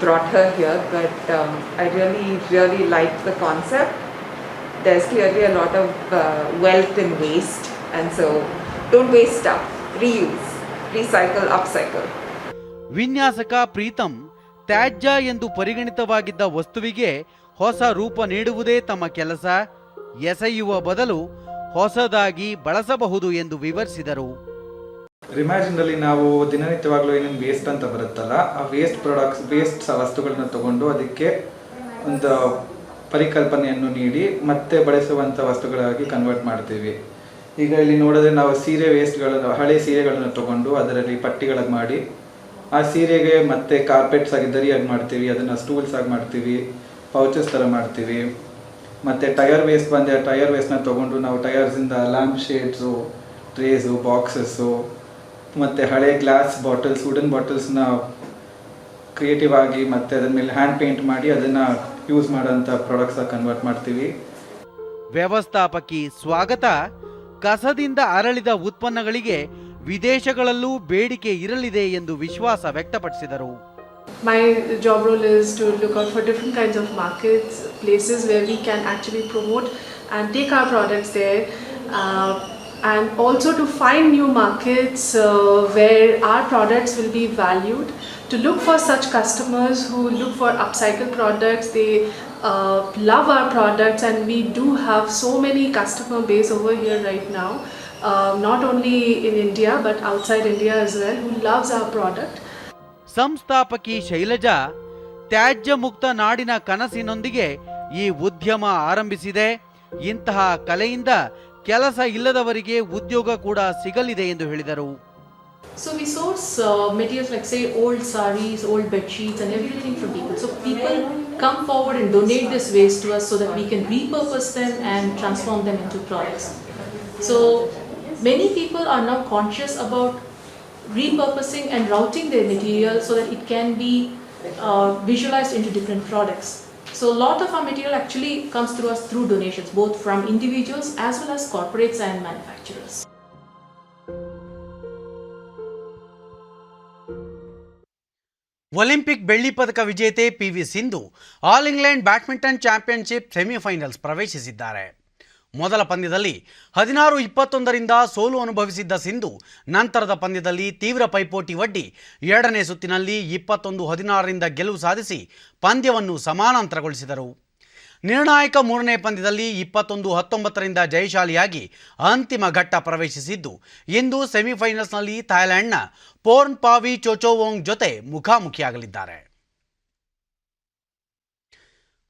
brought her here. But I really liked the concept. There's clearly a lot of wealth in waste, and so don't waste stuff. Reuse, recycle, upcycle. ವಿನ್ಯಾಸಕ Preetham ತ್ಯಾಜ್ಯ ಎಂದು ಪರಿಗಣಿತವಾಗಿದ್ದ ವಸ್ತುವಿಗೆ ಹೊಸ ರೂಪ ನೀಡುವುದೇ ತಮ್ಮ ಕೆಲಸ. ಎಸೆಯುವ ಬದಲು ಹೊಸದಾಗಿ ಬಳಸಬಹುದು ಎಂದು ವಿವರಿಸಿದರು. ರಿಮ್ಯಾಜಿನಲ್ಲಿ ನಾವು ದಿನನಿತ್ಯವಾಗ್ಲೂ ಏನೇನು ವೇಸ್ಟ್ ಅಂತ ಬರುತ್ತಲ್ಲ, ಆ ವೇಸ್ಟ್ ವಸ್ತುಗಳನ್ನ ತಗೊಂಡು ಅದಕ್ಕೆ ಒಂದು ಪರಿಕಲ್ಪನೆಯನ್ನು ನೀಡಿ ಮತ್ತೆ ಬಳಸುವಂಥ ವಸ್ತುಗಳಾಗಿ ಕನ್ವರ್ಟ್ ಮಾಡ್ತೀವಿ. ಈಗ ಇಲ್ಲಿ ನೋಡಿದ್ರೆ ನಾವು ಸೀರೆ ವೇಸ್ಟ್ಗಳನ್ನು, ಹಳೆ ಸೀರೆಗಳನ್ನು ತಗೊಂಡು ಅದರಲ್ಲಿ ಪಟ್ಟಿಗಳಾಗಿ ಮಾಡಿ ಆ ಸೀರೆಗೆ ಮತ್ತೆ ಕಾರ್ಪೆಟ್ಸ್ ಆಗಿ ದರಿಯಾಗಿ ಮಾಡ್ತೀವಿ, ಅದನ್ನು ಸ್ಟೂಲ್ಸ್ ಆಗಿ ಮಾಡ್ತೀವಿ, ಪೌಚಸ್ ಥರ ಮಾಡ್ತೀವಿ. ಮತ್ತು ಟಯರ್ ವೇಸ್ಟ್ ಬಂದರೆ ಟಯರ್ ವೇಸ್ಟ್ನ ತೊಗೊಂಡು ನಾವು ಟಯರ್ಸಿಂದ ಲ್ಯಾಂಪ್ ಶೇಡ್ಸು, ಟ್ರೇಸು, ಬಾಕ್ಸಸ್ಸು ಮತ್ತು ಹಳೆ ಗ್ಲಾಸ್ ಬಾಟಲ್ಸ್, ವುಡನ್ ಬಾಟಲ್ಸ್ನ ಕ್ರಿಯೇಟಿವ್ ಆಗಿ ಮತ್ತು ಅದ್ರ ಮೇಲೆ ಹ್ಯಾಂಡ್ ಪೇಂಟ್ ಮಾಡಿ ಅದನ್ನು ಯೂಸ್ ಮಾಡೋಂಥ ಪ್ರಾಡಕ್ಟ್ಸಾಗಿ ಕನ್ವರ್ಟ್ ಮಾಡ್ತೀವಿ. ವ್ಯವಸ್ಥಾಪಕಿ ಸ್ವಾಗತ ಕಸದಿಂದ ಅರಳಿದ ಉತ್ಪನ್ನಗಳಿಗೆ ವಿದೇಶಗಳಲ್ಲೂ ಬೇಡಿಕೆ ಇರಲಿದೆ ಎಂದು ವಿಶ್ವಾಸ ವ್ಯಕ್ತಪಡಿಸಿದರು. My job role is to look out for different kinds of markets, places where we can actually promote and take our products there, and also to find new markets where our products will be valued, to look for such customers who look for upcycle products. They love our products, and we do have so many customer base over here right now, not only in India but outside India as well, who loves our product. ಸಂಸ್ಥಾಪಕಿ Shailaja ತ್ಯಾಜ್ಯ ಮುಕ್ತ ನಾಡಿನ ಕನಸಿನೊಂದಿಗೆ ಈ ಉದ್ಯಮ ಆರಂಭಿಸಿದೆ. ಇಂತಹ ಕಲೆಯಿಂದ ಕೆಲಸ ಇಲ್ಲದವರಿಗೆ ಉದ್ಯೋಗ ಕೂಡ ಸಿಗಲಿದೆ ಎಂದು ಹೇಳಿದರು. So we source materials like say old sarees, old bed sheets and everything from people. So people come forward and donate this waste to us so that we can repurpose them and transform them into products. So many people are now conscious about repurposing and routing their material so that it can be visualized into different products. So a lot of our material actually comes through us through donations, both from individuals as well as corporates and manufacturers. Olympic ಬೆಳ್ಳಿ ಪದಕ ವಿಜೇತೆ PV Sindhu all England badminton championship semifinals ಪ್ರವೇಶಿಸಿದ್ದಾರೆ. ಮೊದಲ ಪಂದ್ಯದಲ್ಲಿ 16-21ರಿಂದ ಸೋಲು ಅನುಭವಿಸಿದ್ದ ಸಿಂಧು ನಂತರದ ಪಂದ್ಯದಲ್ಲಿ ತೀವ್ರ ಪೈಪೋಟಿ ಒಡ್ಡಿ ಎರಡನೇ ಸುತ್ತಿನಲ್ಲಿ 21-16ರಿಂದ ಗೆಲುವು ಸಾಧಿಸಿ ಪಂದ್ಯವನ್ನು ಸಮಾನಾಂತರಗೊಳಿಸಿದರು. ನಿರ್ಣಾಯಕ ಮೂರನೇ ಪಂದ್ಯದಲ್ಲಿ 21-19ರಿಂದ ಜಯಶಾಲಿಯಾಗಿ ಅಂತಿಮ ಘಟ್ಟ ಪ್ರವೇಶಿಸಿದ್ದು ಇಂದು ಸೆಮಿಫೈನಲ್ಸ್ನಲ್ಲಿ ಥಾಯ್ಲೆಂಡ್ನ ಪೋರ್ನ್ ಪಾವಿ ಚೋಚೋವೋಂಗ್ ಜೊತೆ ಮುಖಾಮುಖಿಯಾಗಲಿದ್ದಾರೆ.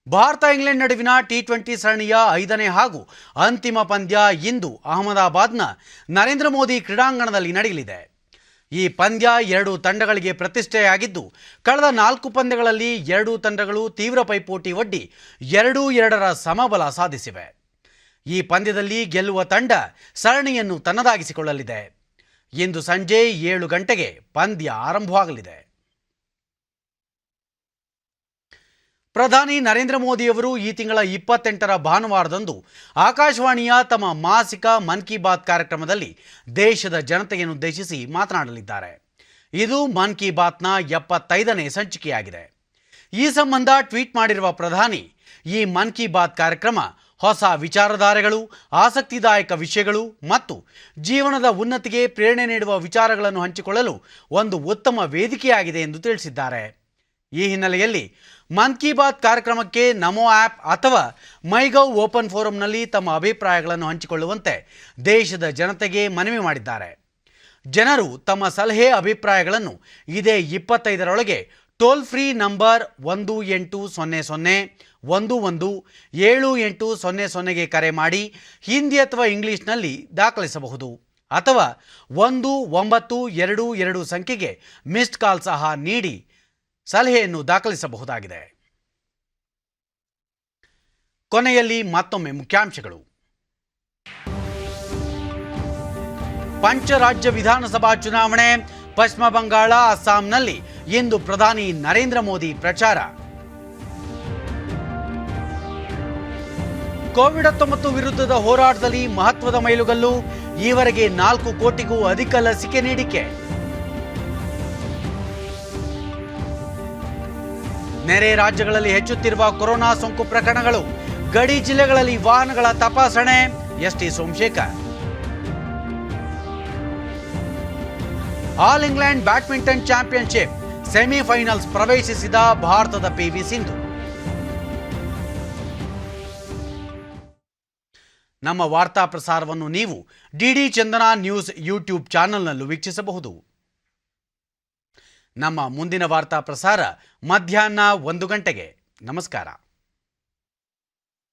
ಭಾರತ ಇಂಗ್ಲೆಂಡ್ ನಡುವಿನ T20 ಸರಣಿಯ 5ನೇ ಹಾಗೂ ಅಂತಿಮ ಪಂದ್ಯ ಇಂದು ಅಹಮದಾಬಾದ್ನ ನರೇಂದ್ರ ಮೋದಿ ಕ್ರೀಡಾಂಗಣದಲ್ಲಿ ನಡೆಯಲಿದೆ. ಈ ಪಂದ್ಯ ಎರಡೂ ತಂಡಗಳಿಗೆ ಪ್ರತಿಷ್ಠೆಯಾಗಿದ್ದು ಕಳೆದ 4 ಪಂದ್ಯಗಳಲ್ಲಿ ಎರಡೂ ತಂಡಗಳು ತೀವ್ರ ಪೈಪೋಟಿ ಒಡ್ಡಿ 2-2ರ ಸಮಬಲ ಸಾಧಿಸಿವೆ. ಈ ಪಂದ್ಯದಲ್ಲಿ ಗೆಲ್ಲುವ ತಂಡ ಸರಣಿಯನ್ನು ತನ್ನದಾಗಿಸಿಕೊಳ್ಳಲಿದೆ. ಇಂದು ಸಂಜೆ 7 ಗಂಟೆಗೆ ಪಂದ್ಯ ಆರಂಭವಾಗಲಿದೆ. ಪ್ರಧಾನಿ ನರೇಂದ್ರ ಮೋದಿಯವರು ಈ ತಿಂಗಳ 28ರ ಭಾನುವಾರದಂದು ಆಕಾಶವಾಣಿಯ ತಮ್ಮ ಮಾಸಿಕ ಮನ್ ಕಿ ಬಾತ್ ಕಾರ್ಯಕ್ರಮದಲ್ಲಿ ದೇಶದ ಜನತೆಯನ್ನುದ್ದೇಶಿಸಿ ಮಾತನಾಡಲಿದ್ದಾರೆ. ಇದು ಮನ್ ಕಿ ಬಾತ್ನ 75ನೇ ಸಂಚಿಕೆಯಾಗಿದೆ. ಈ ಸಂಬಂಧ ಟ್ವೀಟ್ ಮಾಡಿರುವ ಪ್ರಧಾನಿ, ಈ ಮನ್ ಕಿ ಬಾತ್ ಕಾರ್ಯಕ್ರಮ ಹೊಸ ವಿಚಾರಧಾರೆಗಳು, ಆಸಕ್ತಿದಾಯಕ ವಿಷಯಗಳು ಮತ್ತು ಜೀವನದ ಉನ್ನತಿಗೆ ಪ್ರೇರಣೆ ನೀಡುವ ವಿಚಾರಗಳನ್ನು ಹಂಚಿಕೊಳ್ಳಲು ಒಂದು ಉತ್ತಮ ವೇದಿಕೆಯಾಗಿದೆ ಎಂದು ತಿಳಿಸಿದ್ದಾರೆ. ಈ ಹಿನ್ನೆಲೆಯಲ್ಲಿ ಮನ್ ಕಿ ಬಾತ್ ಕಾರ್ಯಕ್ರಮಕ್ಕೆ ನಮೋ ಆ್ಯಪ್ ಅಥವಾ ಮೈಗೌ ಓಪನ್ ಫೋರಂನಲ್ಲಿ ತಮ್ಮ ಅಭಿಪ್ರಾಯಗಳನ್ನು ಹಂಚಿಕೊಳ್ಳುವಂತೆ ದೇಶದ ಜನತೆಗೆ ಮನವಿ ಮಾಡಿದ್ದಾರೆ. ಜನರು ತಮ್ಮ ಸಲಹೆ ಅಭಿಪ್ರಾಯಗಳನ್ನು ಇದೇ 25ರೊಳಗೆ ಟೋಲ್ ಫ್ರೀ ನಂಬರ್ 1800117800ಗೆ ಕರೆ ಮಾಡಿ ಹಿಂದಿ ಅಥವಾ ಇಂಗ್ಲಿಷ್ನಲ್ಲಿ ದಾಖಲಿಸಬಹುದು ಅಥವಾ 1922 ಸಂಖ್ಯೆಗೆ ಮಿಸ್ಡ್ ಕಾಲ್ ಸಹ ನೀಡಿ ಸಲಹೆಯನ್ನು ದಾಖಲಿಸಬಹುದಾಗಿದೆ. ಕೊನೆಯಲ್ಲಿ ಮತ್ತೊಮ್ಮೆ ಮುಖ್ಯಾಂಶಗಳು. ಪಂಚರಾಜ್ಯ ವಿಧಾನಸಭಾ ಚುನಾವಣೆ, ಪಶ್ಚಿಮ ಬಂಗಾಳ, ಅಸ್ಸಾಂನಲ್ಲಿ ಇಂದು ಪ್ರಧಾನಿ ನರೇಂದ್ರ ಮೋದಿ ಪ್ರಚಾರ. ಕೋವಿಡ್-19 ವಿರುದ್ಧದ ಹೋರಾಟದಲ್ಲಿ ಮಹತ್ವದ ಮೈಲುಗಲ್ಲು, ಈವರೆಗೆ 4 ಕೋಟಿಗೂ ಅಧಿಕ ಲಸಿಕೆ ನೀಡಿಕೆ. ನೆರೆ ರಾಜ್ಯಗಳಲ್ಲಿ ಹೆಚ್ಚುತ್ತಿರುವ ಕೊರೋನಾ ಸೋಂಕು ಪ್ರಕರಣಗಳು, ಗಡಿ ಜಿಲ್ಲೆಗಳಲ್ಲಿ ವಾಹನಗಳ ತಪಾಸಣೆ. ST Somashekhar. All England badminton championship semifinals ಪ್ರವೇಶಿಸಿದ ಭಾರತದ PV ಸಿಂಧು. ನಮ್ಮ ವಾರ್ತಾ ಪ್ರಸಾರವನ್ನು ನೀವು ಡಿಡಿ ಚಂದನ ನ್ಯೂಸ್ ಯೂಟ್ಯೂಬ್ ಚಾನೆಲ್ನಲ್ಲೂ ವೀಕ್ಷಿಸಬಹುದು. ನಮ್ಮ ಮುಂದಿನ ವಾರ್ತಾ ಪ್ರಸಾರ ಮಧ್ಯಾಹ್ನ 1 ಗಂಟೆಗೆ. ನಮಸ್ಕಾರ.